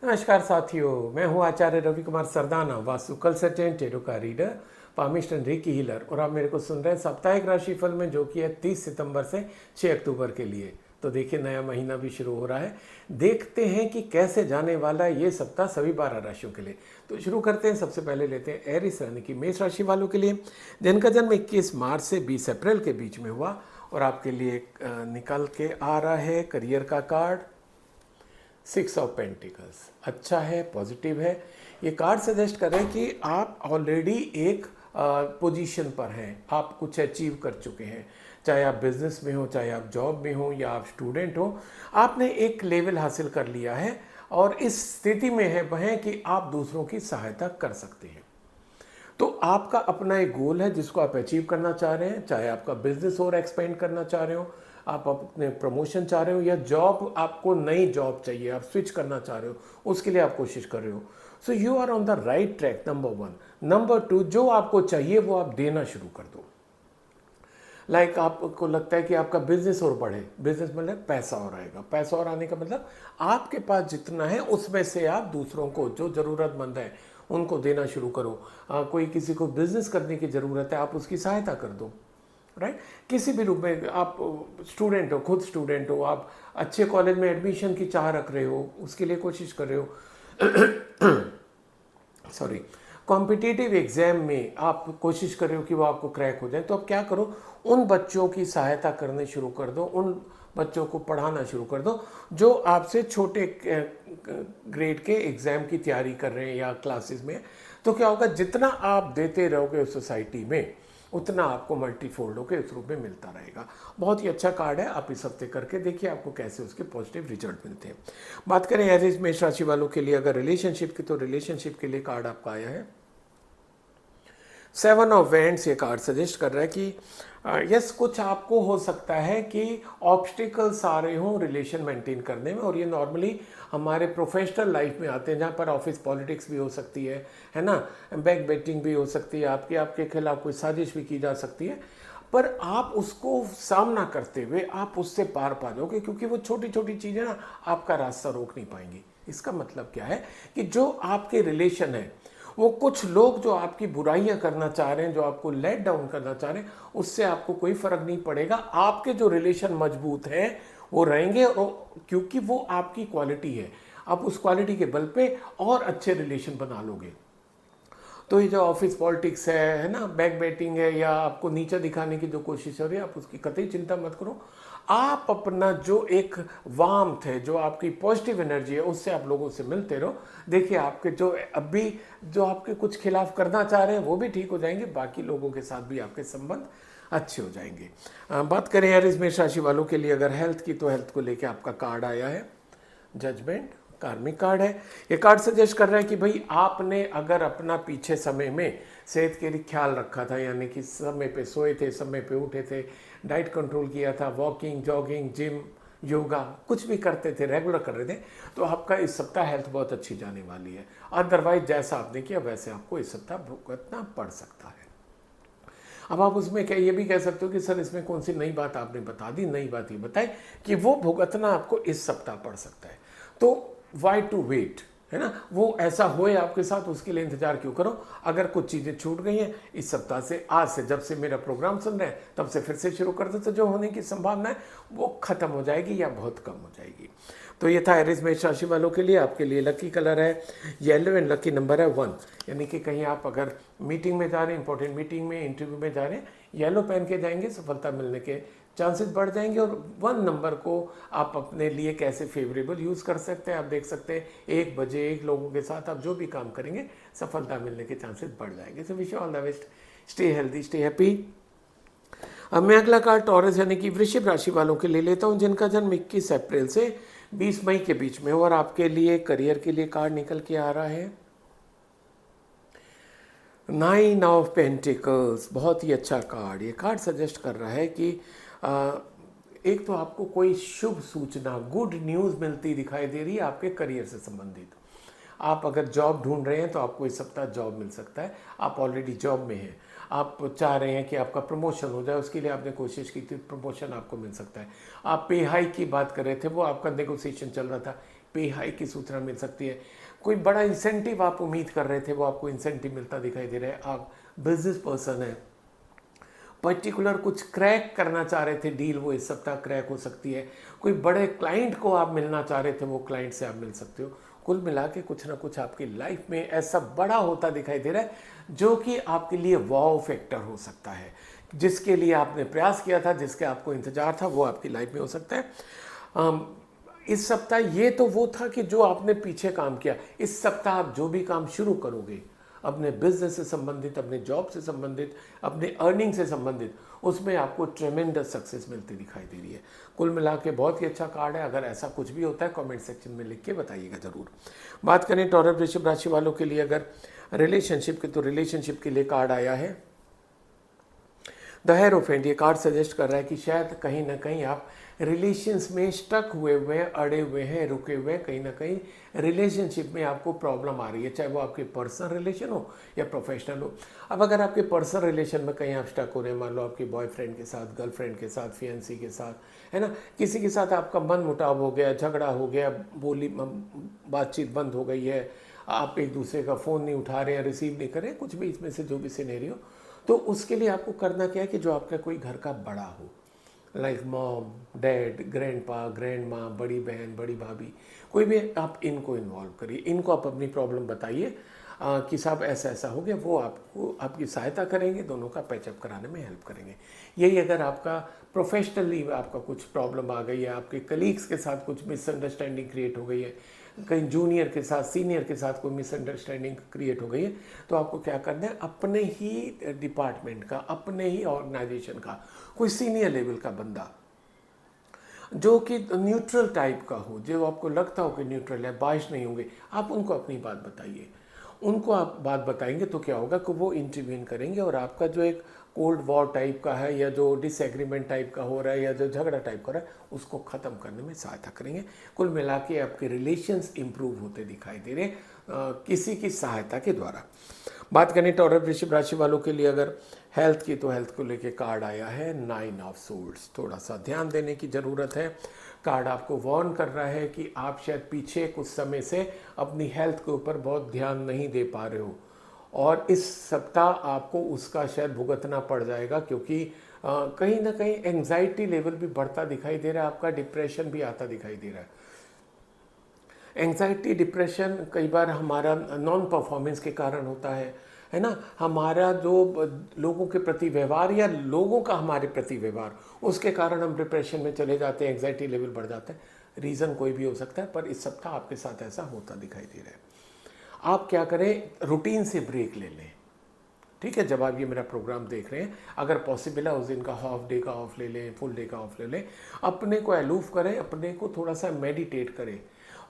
नमस्कार साथियों, मैं हूं आचार्य रवि कुमार सरदाना, वास्तु कंसल्टेंट, टेरो का रीडर, पामिस्टन रेकी हीलर, और आप मेरे को सुन रहे हैं साप्ताहिक राशिफल में, जो कि है 30 सितंबर से 6 अक्टूबर के लिए। तो देखिए, नया महीना भी शुरू हो रहा है। देखते हैं कि कैसे जाने वाला है ये सप्ताह सभी 12 राशियों के लिए। तो शुरू करते हैं। सबसे पहले लेते हैं एरिस यानी कि मेष राशि वालों के लिए, जिनका जन्म 21 मार्च से 20 अप्रैल के बीच में हुआ। और आपके लिए निकल के आ रहा है करियर का कार्ड, 6 ऑफ पेंटिकल्स। अच्छा है, पॉजिटिव है। ये कार्ड सजेस्ट कर रहे हैं कि आप ऑलरेडी एक पोजीशन पर हैं, आप कुछ अचीव कर चुके हैं। चाहे आप बिजनेस में हो, चाहे आप जॉब में हो, या आप स्टूडेंट हो, आपने एक लेवल हासिल कर लिया है और इस स्थिति में है कि आप दूसरों की सहायता कर सकते हैं। तो आपका अपना एक गोल है जिसको आप अचीव करना चाह रहे हैं। चाहे आपका बिजनेस और एक्सपेंड करना चाह रहे हो, आप अपने प्रमोशन चाह रहे हो, या जॉब, आपको नई जॉब चाहिए, आप स्विच करना चाह रहे हो, उसके लिए आप कोशिश कर रहे हो। So you are on the right track, number 1। Number 2, जो आपको चाहिए वो आप देना शुरू कर दो। आपको लगता है कि आपका बिजनेस और बढ़े, बिजनेस मतलब पैसा और आएगा, पैसा और आने का मतलब आपके पास जितना है उसमें से आप दूसरों को, जो ज़रूरतमंद है, उनको देना शुरू करो। कोई किसी को बिजनेस करने की ज़रूरत है, आप उसकी सहायता कर दो। राइट, किसी भी रूप में। आप स्टूडेंट हो, खुद स्टूडेंट हो, आप अच्छे कॉलेज में एडमिशन की चाह रख रहे हो, उसके लिए कोशिश कर रहे हो। सॉरी, कॉम्पिटिटिव एग्जाम में आप कोशिश कर रहे हो कि वो आपको क्रैक हो जाए, तो आप क्या करो, उन बच्चों की सहायता करने शुरू कर दो, उन बच्चों को पढ़ाना शुरू कर दो जो आपसे छोटे ग्रेड के एग्ज़ाम की तैयारी कर रहे हैं या क्लासेस में। तो क्या होगा, जितना आप देते रहोगे उस सोसाइटी में, उतना आपको मल्टीफोल्ड होकर इस रूप में मिलता रहेगा। बहुत ही अच्छा कार्ड है, आप इस हफ्ते करके देखिए आपको कैसे उसके पॉजिटिव रिजल्ट मिलते हैं। बात करें एरिस मेष राशि वालों के लिए अगर रिलेशनशिप की, तो रिलेशनशिप के लिए कार्ड आपका आया है 7 ऑफ वैंड्स। ये कार्ड सजेस्ट कर रहा है कि यस, कुछ आपको हो सकता है कि ऑब्स्टिकल्स आ रहे हों रिलेशन मेंटेन करने में, और ये नॉर्मली हमारे प्रोफेशनल लाइफ में आते हैं, जहाँ पर ऑफिस पॉलिटिक्स भी हो सकती है ना, बैक बेटिंग भी हो सकती है, आपके खिलाफ कोई साजिश भी की जा सकती है। पर आप उसको सामना करते हुए आप उससे पार पा जाओगे, क्योंकि वो छोटी छोटी चीज़ें ना आपका रास्ता रोक नहीं पाएंगी। इसका मतलब क्या है कि जो आपके रिलेशन है, वो कुछ लोग जो आपकी बुराइयां करना चाह रहे हैं, जो आपको लेट डाउन करना चाह रहे हैं, उससे आपको कोई फर्क नहीं पड़ेगा। आपके जो रिलेशन मजबूत हैं वो रहेंगे, और क्योंकि वो आपकी क्वालिटी है, आप उस क्वालिटी के बल पे और अच्छे रिलेशन बना लोगे। तो ये जो ऑफिस पॉलिटिक्स है ना, बैक बैटिंग है, या आपको नीचा दिखाने की जो कोशिश हो रही है, आप उसकी कतई चिंता मत करो। आप अपना जो एक वार्मथ है, जो आपकी पॉजिटिव एनर्जी है, उससे आप लोगों से मिलते रहो। देखिए, आपके जो अभी जो आपके कुछ खिलाफ करना चाह रहे हैं वो भी ठीक हो जाएंगे, बाकी लोगों के साथ भी आपके संबंध अच्छे हो जाएंगे। बात करें एरिस मेष राशि वालों के लिए अगर हेल्थ की, तो हेल्थ को लेकर आपका कार्ड आया है जजमेंट, कार्मिक कार्ड है। ये कार्ड सजेस्ट कर रहा है कि भाई, आपने अगर अपना पीछे समय में सेहत के लिए ख्याल रखा था, यानी कि समय पे सोए थे, समय पे उठे थे, डाइट कंट्रोल किया था, वॉकिंग, जॉगिंग, जिम, योगा, कुछ भी करते थे, रेगुलर कर रहे थे, तो आपका इस सप्ताह हेल्थ बहुत अच्छी जाने वाली है। अदरवाइज जैसा आपने किया वैसे आपको इस सप्ताह भुगतना पड़ सकता है। अब आप उसमें क्या ये भी कह सकते हो कि सर, इसमें कौन सी नई बात आपने बता दी। नई बात ये बताई कि वो भुगतना आपको इस सप्ताह पड़ सकता है। तो वाई टू वेट, है ना, वो ऐसा होए आपके साथ, उसके लिए इंतजार क्यों करो। अगर कुछ चीज़ें छूट गई हैं इस सप्ताह से, आज से, जब से मेरा प्रोग्राम सुन रहे हैं तब से फिर से शुरू कर दो, तो जो होने की संभावना है वो खत्म हो जाएगी या बहुत कम हो जाएगी। तो ये था एरिस मेष राशि वालों के लिए। आपके लिए लकी कलर है येलो एंड लकी नंबर है 1। यानी कि कहीं आप अगर मीटिंग में जा रहे हैं, इंपॉर्टेंट मीटिंग में, इंटरव्यू में जा रहे हैं, येलो पहन के जाएंगे, सफलता मिलने के चांसेस बढ़ जाएंगे। और 1 नंबर को आप अपने लिए कैसे फेवरेबल यूज़ कर सकते हैं, आप देख सकते हैं 1 बजे 1 लोगों के साथ आप जो भी काम करेंगे, सफलता मिलने के चांसेस बढ़ जाएंगे। So wish you all the best, stay healthy, stay happy. अब मैं अगला कार्ड टॉरस यानी कि वृश्चिक राशि वालों के लिए लेता हूं, जिनका जन्म 21 अप्रैल से 20 मई के बीच में हो। और आपके लिए करियर के लिए कार्ड निकल के आ रहा है 9 ऑफ पेंटिकल्स। बहुत ही अच्छा कार्ड। ये कार्ड सजेस्ट कर रहा है कि एक तो आपको कोई शुभ सूचना, गुड न्यूज़ मिलती दिखाई दे रही है आपके करियर से संबंधित। आप अगर जॉब ढूंढ रहे हैं तो आपको इस सप्ताह जॉब मिल सकता है। आप ऑलरेडी जॉब में हैं, आप चाह रहे हैं कि आपका प्रमोशन हो जाए, उसके लिए आपने कोशिश की थी, प्रमोशन आपको मिल सकता है। आप पे हाइक की बात कर रहे थे, वो आपका नेगोशिएशन चल रहा था, पे हाइक की सूचना मिल सकती है। कोई बड़ा इंसेंटिव आप उम्मीद कर रहे थे, वो आपको इंसेंटिव मिलता दिखाई दे रहा है। आप बिजनेस पर्सन है, पर्टिकुलर कुछ क्रैक करना चाह रहे थे डील, वो इस सप्ताह क्रैक हो सकती है। कोई बड़े क्लाइंट को आप मिलना चाह रहे थे, वो क्लाइंट से आप मिल सकते हो। कुल मिला के कुछ ना कुछ आपकी लाइफ में ऐसा बड़ा होता दिखाई दे रहा है जो कि आपके लिए वाव फैक्टर हो सकता है। जिसके लिए आपने प्रयास किया था, जिसके आपको इंतजार था, वो आपकी लाइफ में हो सकता है। इस सप्ताह ये तो वो था कि जो आपने पीछे काम किया, इस सप्ताह आप जो भी काम शुरू करोगे अपने बिजनेस से संबंधित, अपने जॉब से संबंधित, अपने अर्निंग से संबंधित, उसमें आपको ट्रेमेंडस सक्सेस मिलती दिखाई दे रही है। कुल मिला के बहुत ही अच्छा कार्ड है। अगर ऐसा कुछ भी होता है कमेंट सेक्शन में लिख के बताइएगा ज़रूर। बात करें टॉरस वृश्चिक राशि वालों के लिए अगर रिलेशनशिप के, तो रिलेशनशिप के लिए कार्ड आया है द हेरोफेंट। ये कार्ड सजेस्ट कर रहा है कि शायद कहीं ना कहीं आप रिलेशंस में स्टक हुए हैं, अड़े हुए हैं, रुके हुए हैं। कहीं ना कहीं रिलेशनशिप में आपको प्रॉब्लम आ रही है, चाहे वो आपके पर्सनल रिलेशन हो या प्रोफेशनल हो। अब अगर आपके पर्सनल रिलेशन में कहीं आप स्टक हो रहे हैं, मान लो आपके बॉयफ्रेंड के साथ, गर्लफ्रेंड के साथ, फियांसी के साथ, है ना, किसी के साथ आपका मन मुटाव हो गया, झगड़ा हो गया, बातचीत बंद हो गई है, आप एक दूसरे का फ़ोन नहीं उठा रहे हैं, रिसीव नहीं कर रहे हैं, कुछ भी इसमें से जो भी सिनेरियो, तो उसके लिए आपको करना क्या है कि जो आपका कोई घर का बड़ा हो, like mom, dad, grandpa, grand माँ, बड़ी बहन, बड़ी भाभी, कोई भी, आप इनको इन्वॉल्व करिए। इनको आप अपनी प्रॉब्लम बताइए कि साहब ऐसा ऐसा हो गया। वो आपको आपकी सहायता करेंगे, दोनों का पैचअप कराने में हेल्प करेंगे। यही अगर आपका प्रोफेशनली आपका कुछ प्रॉब्लम आ गई है, आपके कलीग्स के साथ कुछ मिसअंडरस्टैंडिंग क्रिएट हो गई है, कहीं जूनियर के साथ, सीनियर के साथ कोई मिसअंडरस्टैंडिंग क्रिएट हो गई है, तो आपको क्या करना है, अपने ही डिपार्टमेंट का, अपने ही ऑर्गेनाइजेशन का कोई सीनियर लेवल का बंदा जो कि न्यूट्रल टाइप का हो, जो आपको लगता हो कि न्यूट्रल है, बाइस नहीं होंगे, आप उनको अपनी बात बताइए। उनको आप बात बताएंगे तो क्या होगा कि वो इंटरवीन करेंगे और आपका जो एक कोल्ड वॉर टाइप का है, या जो डिसएग्रीमेंट टाइप का हो रहा है, या जो झगड़ा टाइप का हो रहा है, उसको ख़त्म करने में सहायता करेंगे। कुल मिला के आपके रिलेशंस इंप्रूव होते दिखाई दे रहे किसी की सहायता के द्वारा। बात करें टॉरस वृश्चिक राशि वालों के लिए अगर हेल्थ की, तो हेल्थ को लेके कार्ड आया है 9 ऑफ सोर्ड्स। थोड़ा सा ध्यान देने की ज़रूरत है। कार्ड आपको वार्न कर रहा है कि आप शायद पीछे कुछ समय से अपनी हेल्थ के ऊपर बहुत ध्यान नहीं दे पा रहे हो, और इस सप्ताह आपको उसका शायद भुगतना पड़ जाएगा, क्योंकि कहीं ना कहीं एंग्जाइटी लेवल भी बढ़ता दिखाई दे रहा है, आपका डिप्रेशन भी आता दिखाई दे रहा है। एंग्जाइटी, डिप्रेशन कई बार हमारा नॉन परफॉर्मेंस के कारण होता है ना, हमारा जो लोगों के प्रति व्यवहार या लोगों का हमारे प्रति व्यवहार, उसके कारण हम डिप्रेशन में चले जाते हैं, एंग्जाइटी लेवल बढ़ जाता है। रीज़न कोई भी हो सकता है, पर इस सप्ताह आपके साथ ऐसा होता दिखाई दे रहा है। आप क्या करें, रूटीन से ब्रेक ले लें। ठीक है, जब आप ये मेरा प्रोग्राम देख रहे हैं, अगर पॉसिबल है उस दिन का हाफ डे का ऑफ ले लें, फुल डे का ऑफ ले लें। अपने को अलूफ करें, अपने को थोड़ा सा मेडिटेट करें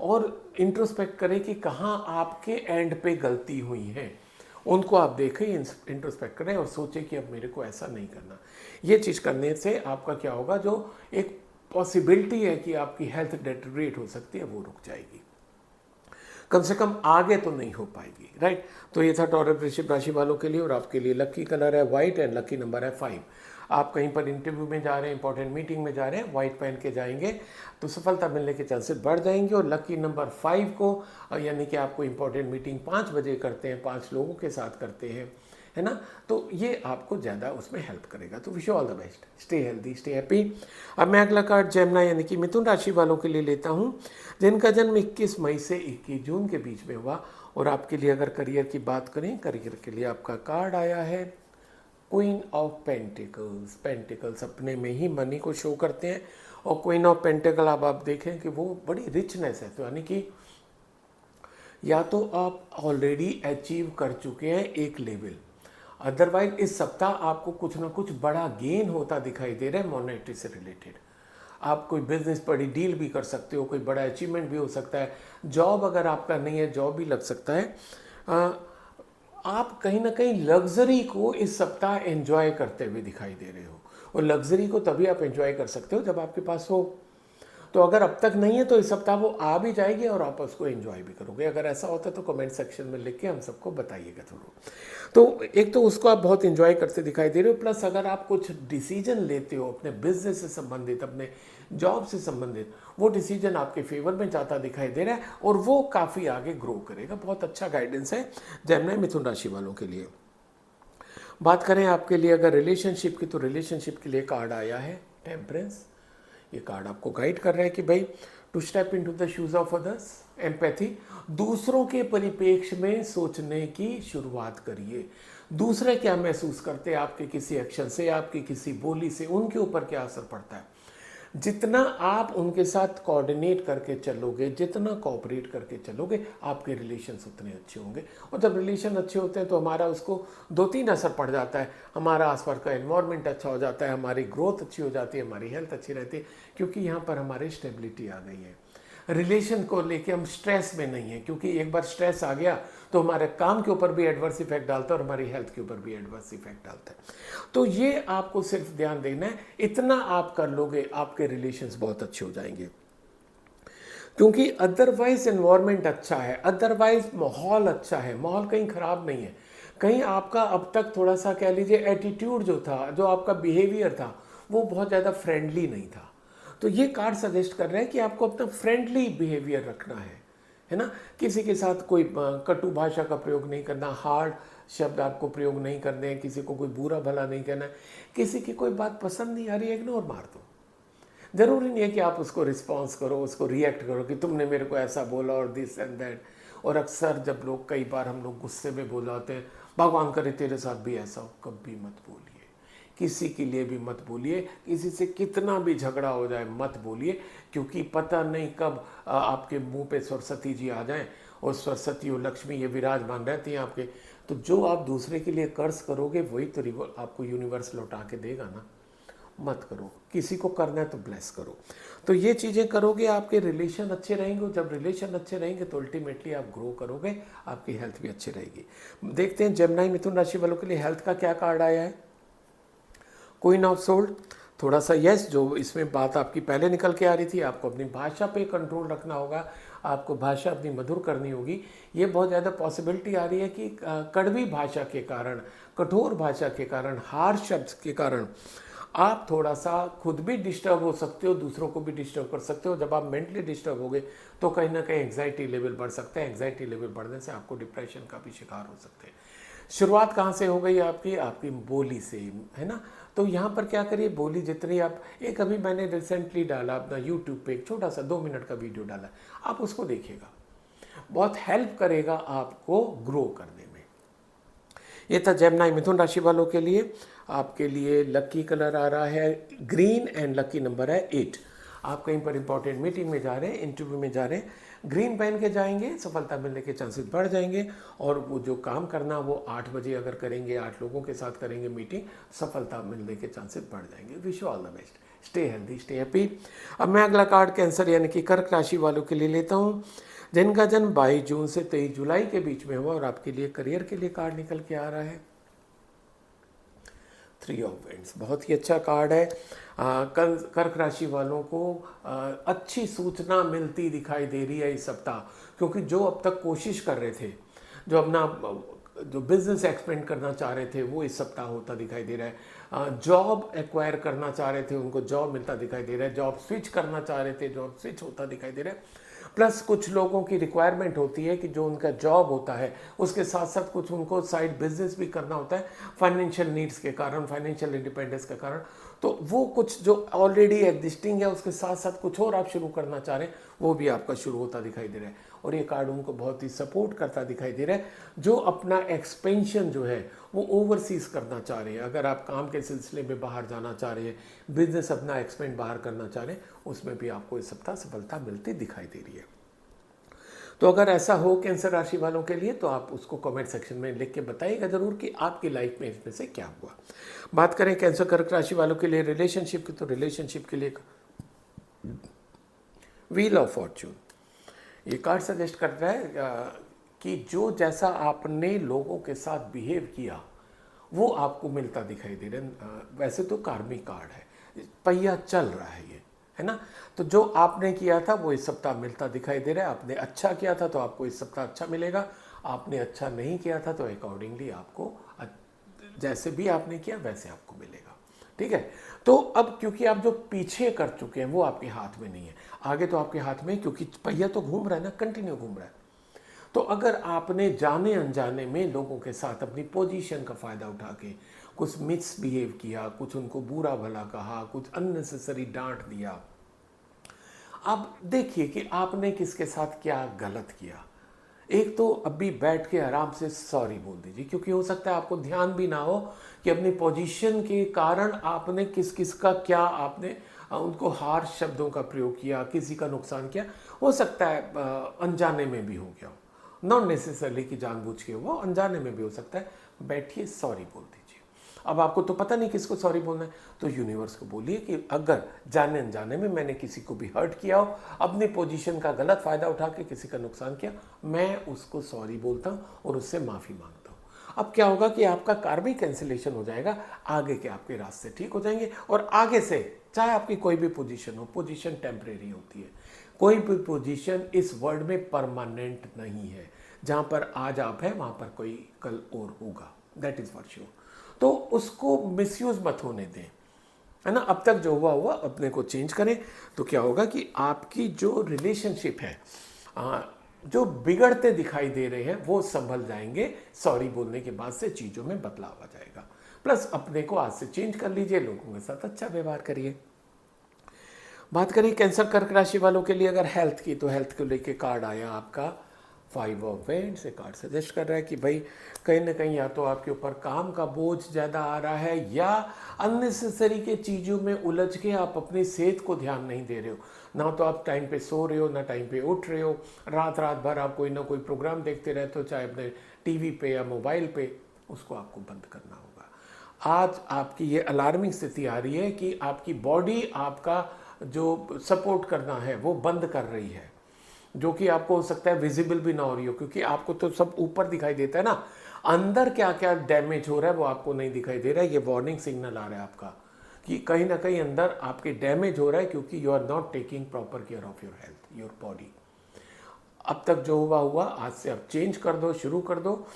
और इंट्रोस्पेक्ट करें कि कहाँ आपके एंड पे गलती हुई है, उनको आप देखें, इंट्रोस्पेक्ट करें और सोचें कि अब मेरे को ऐसा नहीं करना। ये चीज़ करने से आपका क्या होगा, जो एक पॉसिबिलिटी है कि आपकी हेल्थ डेटेरियोरेट हो सकती है, वो रुक जाएगी, कम से कम आगे तो नहीं हो पाएगी। राइट, तो ये था टॉरस वृश्चिक राशि वालों के लिए। और आपके लिए लकी कलर है वाइट एंड लकी नंबर है 5। आप कहीं पर इंटरव्यू में जा रहे हैं, इंपॉर्टेंट मीटिंग में जा रहे हैं, वाइट पहन के जाएंगे तो सफलता मिलने के चांसेस बढ़ जाएंगे। और लकी नंबर 5 को, यानी कि आपको इंपॉर्टेंट मीटिंग 5 बजे करते हैं, 5 लोगों के साथ करते हैं, है ना, तो ये आपको ज़्यादा उसमें हेल्प करेगा। तो wish you all the best, stay healthy, stay happy. अब मैं अगला कार्ड जेमिनी यानी कि मिथुन राशि वालों के लिए लेता हूँ, जिनका जन्म 21 मई से 21 जून के बीच में हुआ। और आपके लिए अगर करियर की बात करें, करियर के लिए आपका कार्ड आया है क्वीन ऑफ पेंटिकल्स। पेंटिकल्स अपने में ही मनी को शो करते हैं, और क्वीन ऑफ पेंटिकल आप देखें कि वो बड़ी रिचनेस है, तो यानी कि या तो आप ऑलरेडी अचीव कर चुके हैं एक लेवल, अदरवाइज इस सप्ताह आपको कुछ ना कुछ बड़ा गेन होता दिखाई दे रहा है मॉनेटरी से रिलेटेड। आप कोई बिजनेस बड़ी डील भी कर सकते हो, कोई बड़ा अचीवमेंट भी हो सकता है। जॉब अगर आपका नहीं है, जॉब भी लग सकता है। आप कहीं ना कहीं लग्जरी को इस सप्ताह एंजॉय करते हुए दिखाई दे रहे हो, और लग्जरी को तभी आप एंजॉय कर सकते हो जब आपके पास हो। तो अगर अब तक नहीं है तो इस सप्ताह वो आ भी जाएगी और आप उसको एंजॉय भी करोगे। अगर ऐसा होता है तो कमेंट सेक्शन में लिख के हम सबको बताइएगा जरूर। तो एक तो उसको आप बहुत एंजॉय करते दिखाई दे रहे हो, प्लस अगर आप कुछ डिसीजन लेते हो अपने बिजनेस से संबंधित, अपने जॉब से संबंधित, वो डिसीजन आपके फेवर में जाता दिखाई दे रहा है और वो काफ़ी आगे ग्रो करेगा। बहुत अच्छा गाइडेंस है जेमिनी मिथुन राशि वालों के लिए। बात करें आपके लिए अगर रिलेशनशिप की, तो रिलेशनशिप के लिए कार्ड आया है टेम्परेंस। ये कार्ड आपको गाइड कर रहा है कि भाई to step into the shoes of others, empathy, दूसरों के परिप्रेक्ष्य में सोचने की शुरुआत करिए। दूसरे क्या महसूस करते हैं आपके किसी एक्शन से, आपकी किसी बोली से, उनके ऊपर क्या असर पड़ता है। जितना आप उनके साथ कोऑर्डिनेट करके चलोगे, जितना कोऑपरेट करके चलोगे, आपके रिलेशंस उतने अच्छे होंगे। और जब रिलेशन अच्छे होते हैं तो हमारा उसको 2-3 असर पड़ जाता है। हमारा आसपास का एनवायरनमेंट अच्छा हो जाता है, हमारी ग्रोथ अच्छी हो जाती है, हमारी हेल्थ अच्छी रहती है, क्योंकि यहाँ पर हमारी स्टेबिलिटी आ गई है। रिलेशन को लेके हम स्ट्रेस में नहीं है, क्योंकि एक बार स्ट्रेस आ गया तो हमारे काम के ऊपर भी एडवर्स इफेक्ट डालता है और हमारी हेल्थ के ऊपर भी एडवर्स इफेक्ट डालता है। तो ये आपको सिर्फ ध्यान देना है, इतना आप कर लोगे आपके रिलेशंस बहुत अच्छे हो जाएंगे। क्योंकि अदरवाइज एनवायरनमेंट अच्छा है, अदरवाइज माहौल अच्छा है, माहौल कहीं खराब नहीं है। कहीं आपका अब तक थोड़ा सा कह लीजिए एटीट्यूड जो था, जो आपका बिहेवियर था, वो बहुत ज़्यादा फ्रेंडली नहीं था। तो ये कार्ड सजेस्ट कर रहे हैं कि आपको अपना फ्रेंडली बिहेवियर रखना है ना। किसी के साथ कोई कटु भाषा का प्रयोग नहीं करना, हार्ड शब्द आपको प्रयोग नहीं करने हैं, किसी को कोई बुरा भला नहीं कहना है। किसी की कोई बात पसंद नहीं आ रही है, इग्नोर मार दो। ज़रूरी नहीं है कि आप उसको रिस्पॉन्स करो, उसको रिएक्ट करो कि तुमने मेरे को ऐसा बोला और दिस एंड दैट। और अक्सर जब लोग, कई बार हम लोग गुस्से में बोल जाते हैं, भगवान करे तेरे साथ भी ऐसा हो। कभी मत बोलिए, किसी के लिए भी मत बोलिए, किसी से कितना भी झगड़ा हो जाए मत बोलिए, क्योंकि पता नहीं कब आपके मुंह पे सरस्वती जी आ जाएं, और सरस्वती और लक्ष्मी ये विराजमान रहती हैं आपके। तो जो आप दूसरे के लिए कर्ज करोगे वही तो आपको यूनिवर्स लौटा के देगा ना। मत करो, किसी को करना है तो ब्लेस करो। तो ये चीज़ें करोगे, आपके रिलेशन अच्छे रहेंगे। जब रिलेशन अच्छे रहेंगे तो अल्टीमेटली आप ग्रो करोगे, आपकी हेल्थ भी अच्छी रहेगी। देखते हैं जेमिनी मिथुन राशि वालों के लिए हेल्थ का क्या कार्ड आया है। क्वीन ऑफ सोल्ड, थोड़ा सा यस, जो इसमें बात आपकी पहले निकल के आ रही थी, आपको अपनी भाषा पे कंट्रोल रखना होगा, आपको भाषा अपनी मधुर करनी होगी। ये बहुत ज़्यादा पॉसिबिलिटी आ रही है कि कड़वी भाषा के कारण, कठोर भाषा के कारण, हार्श शब्द के कारण आप थोड़ा सा खुद भी डिस्टर्ब हो सकते हो, दूसरों को भी डिस्टर्ब कर सकते हो। जब आप मेंटली डिस्टर्ब होगे तो कहीं ना कहीं एंग्जाइटी लेवल बढ़ सकता है। एंग्जाइटी लेवल बढ़ने से आपको डिप्रेशन का भी शिकार हो सकते हैं। शुरुआत कहाँ से हो गई आपकी बोली से, है ना। तो यहाँ पर क्या करिए, बोली जितनी आप, एक अभी मैंने रिसेंटली डाला अपना यूट्यूब पे, एक छोटा सा 2 मिनट का वीडियो डाला, आप उसको देखिएगा, बहुत हेल्प करेगा आपको ग्रो करने में। ये था जेमिनी मिथुन राशि वालों के लिए। आपके लिए लकी कलर आ रहा है ग्रीन एंड लकी नंबर है 8। आप कहीं पर इंपॉर्टेंट मीटिंग में जा रहे हैं, इंटरव्यू में जा रहे हैं, ग्रीन पहन के जाएंगे, सफलता मिलने के चांसेस बढ़ जाएंगे। और वो जो काम करना वो 8 बजे अगर करेंगे, 8 लोगों के साथ करेंगे मीटिंग, सफलता मिलने के चांसेस बढ़ जाएंगे। Wish you all the best, stay healthy, stay happy. अब मैं अगला कार्ड कैंसर यानी कि कर्क राशि वालों के लिए लेता हूँ, जिनका जन्म 22 जून से 23 जुलाई के बीच में हुआ। और आपके लिए करियर के लिए कार्ड निकल के आ रहा है 3 ऑफ वेंड्स, बहुत ही अच्छा कार्ड है। कर्क राशि वालों को अच्छी सूचना मिलती दिखाई दे रही है इस सप्ताह, क्योंकि जो अब तक कोशिश कर रहे थे, जो अपना जो बिजनेस एक्सपेंड करना चाह रहे थे, वो इस सप्ताह होता दिखाई दे रहा है। जॉब एक्वायर करना चाह रहे थे, उनको जॉब मिलता दिखाई दे रहा है। जॉब स्विच करना चाह रहे थे, जॉब स्विच होता दिखाई दे रहा है। प्लस कुछ लोगों की रिक्वायरमेंट होती है कि जो उनका जॉब होता है उसके साथ साथ कुछ उनको साइड बिजनेस भी करना होता है, फाइनेंशियल नीड्स के कारण, फाइनेंशियल इंडिपेंडेंस के कारण। तो वो कुछ जो ऑलरेडी एग्जिस्टिंग है उसके साथ साथ कुछ और आप शुरू करना चाह रहे हैं, वो भी आपका शुरू होता दिखाई दे रहा है। और ये कार्ड उनको बहुत ही सपोर्ट करता दिखाई दे रहा है, जो अपना एक्सपेंशन जो है वो ओवरसीज करना चाह रहे हैं। अगर आप काम के सिलसिले में बाहर जाना चाह रहे हैं, बिजनेस अपना एक्सपेंड बाहर करना चाह रहे हैं, उसमें भी आपको इस सप्ताह सफलता मिलती दिखाई दे रही है। तो अगर ऐसा हो कैंसर राशि वालों के लिए, तो आप उसको कमेंट सेक्शन में लिख के बताइएगा जरूर कि आपकी लाइफ में इसमें से क्या हुआ। बात करें कैंसर कर्क राशि वालों के लिए रिलेशनशिप की, तो रिलेशनशिप के लिए व्हील ऑफ फॉर्च्यून, ये कार्ड सजेस्ट कर रहा है कि जो जैसा आपने लोगों के साथ बिहेव किया वो आपको मिलता दिखाई दे रहा है। वैसे तो कार्मिक कार्ड है, पहिया चल रहा है ये, है ना। तो जो आपने किया था वो इस सप्ताह मिलता दिखाई दे रहा है। आपने अच्छा किया था तो आपको इस सप्ताह अच्छा मिलेगा, आपने अच्छा नहीं किया था तो अकॉर्डिंगली आपको जैसे भी आपने किया वैसे आपको मिलेगा। ठीक है। तो अब क्योंकि आप जो पीछे कर चुके हैं वो आपके हाथ में नहीं है, आगे तो आपके हाथ में, क्योंकि पहिया तो घूम रहा है ना, कंटिन्यू घूम रहा है। तो अगर आपने जाने अनजाने में लोगों के साथ अपनी पोजीशन का फ़ायदा उठा के कुछ मिसबिहेव किया, कुछ उनको बुरा भला कहा, कुछ अननेसेसरी डांट दिया, अब देखिए कि आपने किसके साथ क्या गलत किया। एक तो अभी बैठ के आराम से सॉरी बोल दीजिए, क्योंकि हो सकता है आपको ध्यान भी ना हो कि अपनी पोजीशन के कारण आपने किस किस का क्या आपने उनको हार्श शब्दों का प्रयोग किया, किसी का नुकसान किया। हो सकता है अनजाने में भी हो गया हो, नॉट नेसेसरली कि जानबूझ के हुआ, अनजाने में भी हो सकता है। बैठिए, सॉरी बोल दीजिए। अब आपको तो पता नहीं किसको सॉरी बोलना है, तो यूनिवर्स को बोलिए कि अगर जाने अनजाने में मैंने किसी को भी हर्ट किया हो, अपनी पोजीशन का गलत फ़ायदा उठा के किसी का नुकसान किया, मैं उसको सॉरी बोलता हूँ और उससे माफ़ी मांगता हूँ। अब क्या होगा कि आपका कार्मिक कैंसिलेशन हो जाएगा, आगे के आपके रास्ते ठीक हो जाएंगे। और आगे से चाहे आपकी कोई भी पोजीशन हो, पोजीशन टेम्परेरी होती है, कोई भी पोजीशन इस वर्ल्ड में परमानेंट नहीं है। जहाँ पर आज आप हैं वहाँ पर कोई कल और होगा, दैट इज़ फॉर श्योर। तो उसको मिसयूज मत होने दें, है ना। अब तक जो हुआ हुआ अपने को चेंज करें, तो क्या होगा कि आपकी जो रिलेशनशिप है, जो बिगड़ते दिखाई दे रहे हैं वो संभल जाएंगे। सॉरी बोलने के बाद से चीज़ों में बदलाव आ जाएगा। प्लस अपने को आज से चेंज कर लीजिए, लोगों के साथ अच्छा व्यवहार करिए। बात करें कैंसर कर्क राशि वालों के लिए अगर हेल्थ की, तो हेल्थ को लेके कार्ड आया आपका 5 ऑफ वेंट्स। से कार्ड सजेस्ट कर रहा है कि भाई कहीं ना कहीं या तो आपके ऊपर काम का बोझ ज़्यादा आ रहा है, या अननेसेसरी के चीज़ों में उलझ के आप अपनी सेहत को ध्यान नहीं दे रहे हो। ना तो आप टाइम पे सो रहे हो, ना टाइम पे उठ रहे हो, रात रात भर आप कोई ना कोई प्रोग्राम देखते रहते हो, चाहे अपने टीवी पे या मोबाइल पे। उसको आपको बंद करना होगा। आज आपकी ये अलार्मिंग स्थिति आ रही है कि आपकी बॉडी आपका जो सपोर्ट करना है वो बंद कर रही है, जो कि आपको हो सकता है विजिबल भी ना हो रही हो, क्योंकि आपको तो सब ऊपर दिखाई देता है ना, अंदर क्या क्या डैमेज हो रहा है वो आपको नहीं दिखाई दे रहा है। ये वार्निंग सिग्नल आ रहा है आपका कि कहीं ना कहीं अंदर आपके डैमेज हो रहा है, क्योंकि you are not taking proper care of your health, your body. अब तक जो हुआ हुआ आज से आप चेंज कर दो, शुरू कर दो,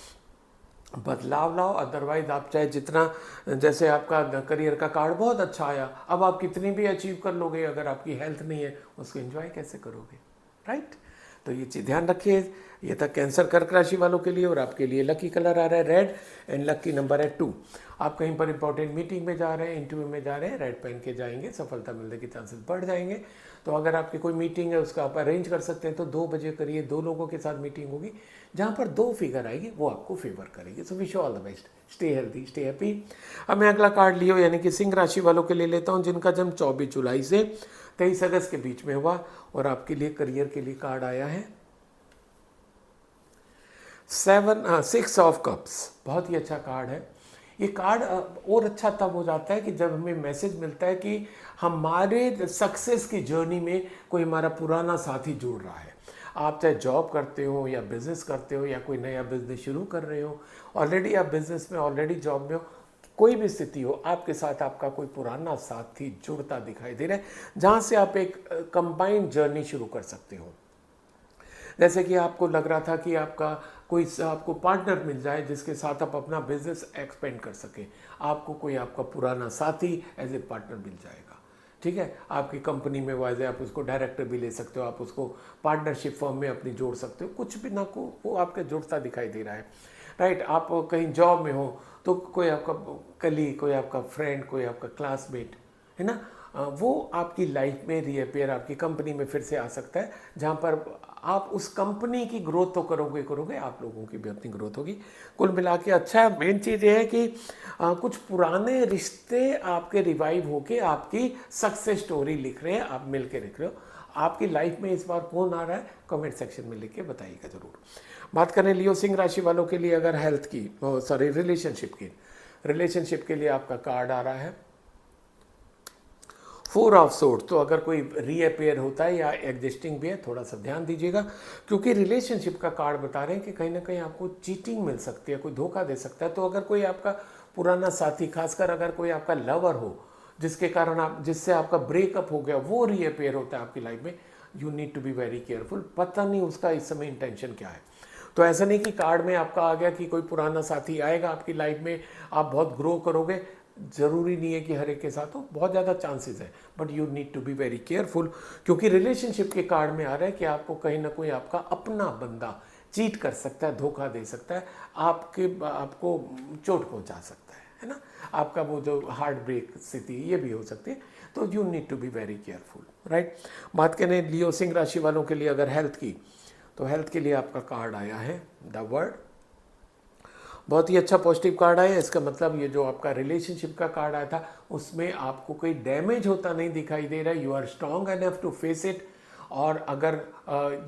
बदलाव लाओ। अदरवाइज आप चाहे जितना, जैसे आपका करियर का कार्ड बहुत अच्छा आया, अब आप कितनी भी अचीव कर लोगे, अगर आपकी हेल्थ नहीं है उसको एंजॉय कैसे करोगे, राइट। तो ये चीज़ ध्यान रखिए। ये था कैंसर कर्क राशि वालों के लिए। और आपके लिए लकी कलर आ रहा है रेड एंड लकी नंबर है 2। आप कहीं पर इंपॉर्टेंट मीटिंग में जा रहे हैं, इंटरव्यू में जा रहे हैं, रेड पहन के जाएंगे, सफलता मिलने के चांसेस बढ़ जाएंगे। तो अगर आपकी कोई मीटिंग है उसका आप अरेंज कर सकते हैं तो 2 बजे करिए, 2 लोगों के साथ मीटिंग होगी, जहाँ पर 2 फिगर आएगी वो आपको फेवर करेगी। So wish all the best, stay healthy, stay happy. अब मैं अगला कार्ड लियो यानी कि सिंह राशि वालों के लिए लेता हूँ, जिनका जन्म 24 जुलाई से 23 अगस्त के बीच में हुआ। और आपके लिए करियर के लिए कार्ड आया है 6 ऑफ कप्स। बहुत ही अच्छा कार्ड है ये कार्ड। और अच्छा तब हो जाता है कि जब हमें मैसेज मिलता है कि हमारे सक्सेस की जर्नी में कोई हमारा पुराना साथी जुड़ रहा है। आप चाहे जॉब करते हो या बिजनेस करते हो या कोई नया बिजनेस शुरू कर रहे हो, ऑलरेडी आप बिजनेस में, ऑलरेडी जॉब में हो, कोई भी स्थिति हो, आपके साथ आपका कोई पुराना साथी जुड़ता दिखाई दे रहा है, जहाँ से आप एक कंबाइंड जर्नी शुरू कर सकते हो। जैसे कि आपको लग रहा था कि आपका कोई आपको पार्टनर मिल जाए जिसके साथ आप अपना बिजनेस एक्सपेंड कर सकें, आपको कोई आपका पुराना साथी एज ए पार्टनर मिल जाएगा। ठीक है, आपकी कंपनी में वाइज है, आप उसको डायरेक्टर भी ले सकते हो, आप उसको पार्टनरशिप फर्म में अपनी जोड़ सकते हो, कुछ भी ना को वो आपके जुड़ता दिखाई दे रहा है, राइट। आप कहीं जॉब में हो तो कोई आपका कलीग, कोई आपका फ्रेंड, कोई आपका क्लासमेट, है ना, वो आपकी लाइफ में रीअपेयर आपकी कंपनी में फिर से आ सकता है, जहाँ पर आप उस कंपनी की ग्रोथ तो करोगे, आप लोगों की भी अपनी ग्रोथ होगी। कुल मिला के अच्छा है। मेन चीज़ ये है कि कुछ पुराने रिश्ते आपके रिवाइव होके आपकी सक्सेस स्टोरी लिख रहे हैं, आप मिल के लिख रहे हो। आपकी लाइफ में इस बार कौन आ रहा है, कमेंट सेक्शन में लिख के बताइएगा ज़रूर। बात करें लियो सिंह राशि वालों के लिए अगर हेल्थ की, सॉरी रिलेशनशिप के लिए आपका कार्ड आ रहा है 4 ऑफ सोर्ड। तो अगर कोई रीअपेयर होता है या एग्जिस्टिंग भी है, थोड़ा सा ध्यान दीजिएगा, क्योंकि रिलेशनशिप का कार्ड बता रहे हैं कि कहीं ना कहीं आपको चीटिंग मिल सकती है, कोई धोखा दे सकता है। तो अगर कोई आपका पुराना साथी, खासकर अगर कोई आपका लवर हो जिसके कारण आप, जिससे आपका ब्रेकअप हो गया, वो रीअपेयर होता है आपकी लाइफ में, you need to be very careful. पता नहीं उसका इस समय इंटेंशन क्या है। तो ऐसा नहीं कि कार्ड में आपका आ गया कि कोई पुराना साथी आएगा आपकी लाइफ में, आप बहुत ग्रो करोगे, जरूरी नहीं है कि हर एक के साथ हो, बहुत ज़्यादा चांसेस है, but you need to be very careful, क्योंकि रिलेशनशिप के कार्ड में आ रहा है कि आपको कहीं ना कोई आपका अपना बंदा चीट कर सकता है, धोखा दे सकता है, आपको चोट पहुंचा सकता है ना, आपका वो जो हार्ट ब्रेक स्थिति ये भी हो सकती है। तो you need to be very careful, right. बात करें लियो सिंह राशि वालों के लिए अगर हेल्थ की, तो हेल्थ के लिए आपका कार्ड आया है द वर्ल्ड। बहुत ही अच्छा पॉजिटिव कार्ड आया। इसका मतलब ये जो आपका रिलेशनशिप का कार्ड आया था उसमें आपको कोई डैमेज होता नहीं दिखाई दे रहा है। You are strong enough to face it. और अगर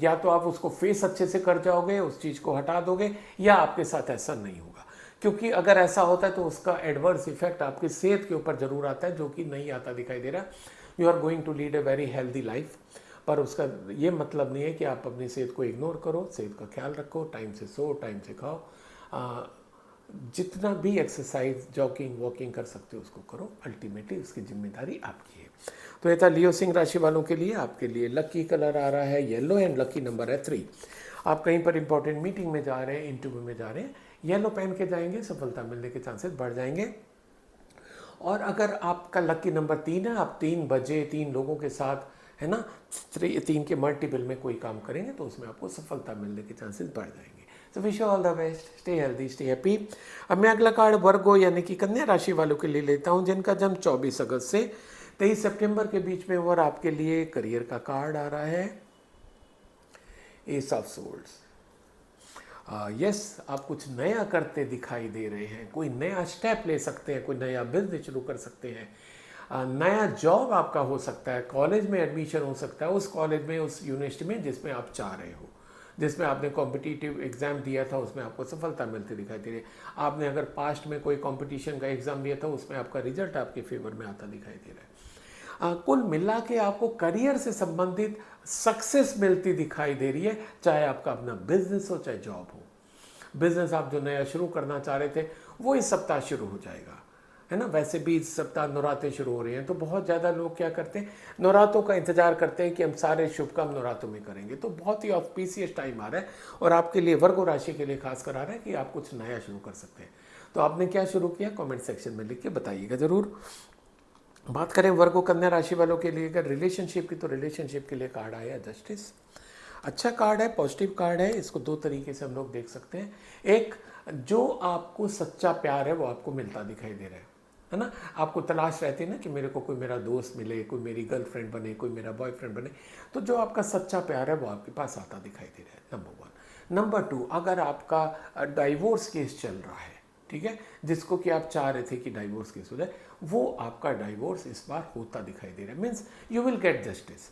या तो आप उसको फेस अच्छे से कर जाओगे, उस चीज़ को हटा दोगे, या आपके साथ ऐसा नहीं होगा, क्योंकि अगर ऐसा होता है तो उसका एडवर्स इफेक्ट आपकी सेहत के ऊपर जरूर आता है, जो कि नहीं आता दिखाई दे रहा। You are going to lead a very healthy life, पर उसका ये मतलब नहीं है कि आप अपनी सेहत को इग्नोर करो। सेहत का ख्याल रखो, टाइम से सो, टाइम से खाओ, जितना भी एक्सरसाइज, जॉगिंग, वॉकिंग कर सकते हो उसको करो। अल्टीमेटली उसकी जिम्मेदारी आपकी है। तो ये था लियो सिंह राशि वालों के लिए। आपके लिए लकी कलर आ रहा है येलो एंड लकी नंबर है 3। आप कहीं पर इंपॉर्टेंट मीटिंग में जा रहे हैं, इंटरव्यू में जा रहे हैं, येलो पहन के जाएंगे, सफलता मिलने के चांसेस बढ़ जाएंगे। और अगर आपका लकी नंबर 3 है, आप 3 बजे 3 लोगों के साथ, है ना, 3 के मल्टीपल में कोई काम करेंगे तो उसमें आपको सफलता मिलने के चांसेस बढ़ जाएंगे। So wish you all the best, stay healthy, stay happy. अब मैं अगला कार्ड वर्गो यानी कि कन्या राशि वालों के लिए लेता हूं, जिनका जन्म 24 अगस्त से 23 सितंबर के बीच में, और आपके लिए करियर का कार्ड आ रहा है एस ऑफ सोर्ड्स। यस, आप कुछ नया करते दिखाई दे रहे हैं, कोई नया स्टेप ले सकते हैं, कोई नया बिजनेस शुरू कर सकते हैं, नया जॉब आपका हो सकता है, कॉलेज में एडमिशन हो सकता है, उस कॉलेज में, उस यूनिवर्सिटी में जिसमें आप चाह रहे हो, जिसमें आपने कॉम्पिटिटिव एग्जाम दिया था उसमें आपको सफलता मिलती दिखाई दे रही है। आपने अगर पास्ट में कोई कॉम्पिटिशन का एग्जाम दिया था उसमें आपका रिजल्ट आपके फेवर में आता दिखाई दे रहा है। कुल मिला के आपको करियर से संबंधित सक्सेस मिलती दिखाई दे रही है, चाहे आपका अपना बिजनेस हो चाहे जॉब हो। बिजनेस आप जो नया शुरू करना चाह रहे थे वो इस सप्ताह शुरू हो जाएगा, है ना। वैसे भी इस सप्ताह नवरात्रे शुरू हो रहे हैं, तो बहुत ज़्यादा लोग क्या करते हैं, नवरात्रों का इंतजार करते हैं कि हम सारे शुभ काम नवरात्रों में करेंगे। तो बहुत ही ऑस्पिशियस टाइम आ रहा है और आपके लिए, वर्गो राशि के लिए खास कर आ रहा है कि आप कुछ नया शुरू कर सकते हैं। तो आपने क्या शुरू किया, कमेंट सेक्शन में लिख के बताइएगा ज़रूर। बात करें वर्गो कन्या राशि वालों के लिए अगर रिलेशनशिप की, तो रिलेशनशिप के लिए कार्ड आया जस्टिस। अच्छा कार्ड है, पॉजिटिव कार्ड है। इसको 2 तरीके से हम लोग देख सकते हैं। एक, जो आपको सच्चा प्यार है वो आपको मिलता दिखाई दे रहा है ना। आपको तलाश रहती है ना कि मेरे को कोई मेरा दोस्त मिले, कोई मेरी गर्लफ्रेंड बने, कोई मेरा बॉयफ्रेंड बने। तो जो आपका सच्चा प्यार है वो आपके पास आता दिखाई दे रहा है, नंबर 1। नंबर 2, अगर आपका डाइवोर्स केस चल रहा है, ठीक है, जिसको कि आप चाह रहे थे कि डाइवोर्स केस हो जाए, वो आपका डाइवोर्स इस बार होता दिखाई दे रहा है। Means you will get justice,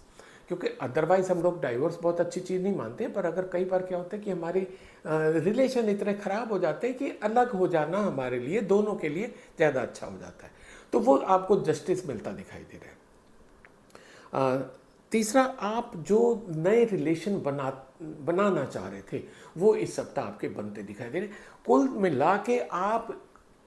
क्योंकि अदरवाइज हम लोग डाइवोर्स बहुत अच्छी चीज़ नहीं मानते, पर अगर कई बार क्या होता है कि हमारी रिलेशन इतने ख़राब हो जाते हैं कि अलग हो जाना हमारे लिए, दोनों के लिए ज़्यादा अच्छा हो जाता है, तो वो आपको जस्टिस मिलता दिखाई दे रहा है। तीसरा, आप जो नए रिलेशन बनाना चाह रहे थे वो इस सप्ताह आपके बनते दिखाई दे रहे। कुल मिला के आप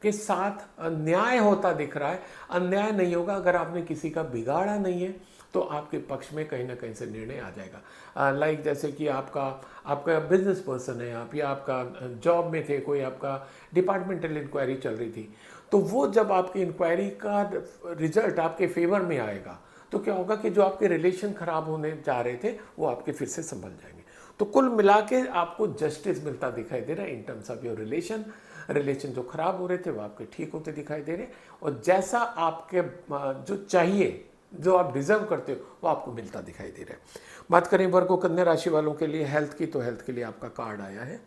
के साथ न्याय होता दिख रहा है, अन्याय नहीं होगा। अगर आपने किसी का बिगाड़ा नहीं है तो आपके पक्ष में कहीं ना कहीं से निर्णय आ जाएगा। लाइक जैसे कि आपका बिजनेस पर्सन है आप, या आपका जॉब में थे, कोई आपका डिपार्टमेंटल इंक्वायरी चल रही थी, तो वो जब आपकी इंक्वायरी का रिजल्ट आपके फेवर में आएगा तो क्या होगा कि जो आपके रिलेशन खराब होने जा रहे थे वो आपके फिर से संभल जाएंगे। तो कुल मिला के आपको जस्टिस मिलता दिखाई दे रहा है in terms of your relation जो खराब हो रहे थे वो आपके ठीक होते दिखाई दे रहे हैं, और जैसा आपके जो चाहिए, जो आप डिजर्व करते हो, वो आपको मिलता दिखाई दे रहा है। बात करें वर्गो कन्या राशि वालों के लिए हेल्थ की, तो हेल्थ के लिए आपका कार्ड आया है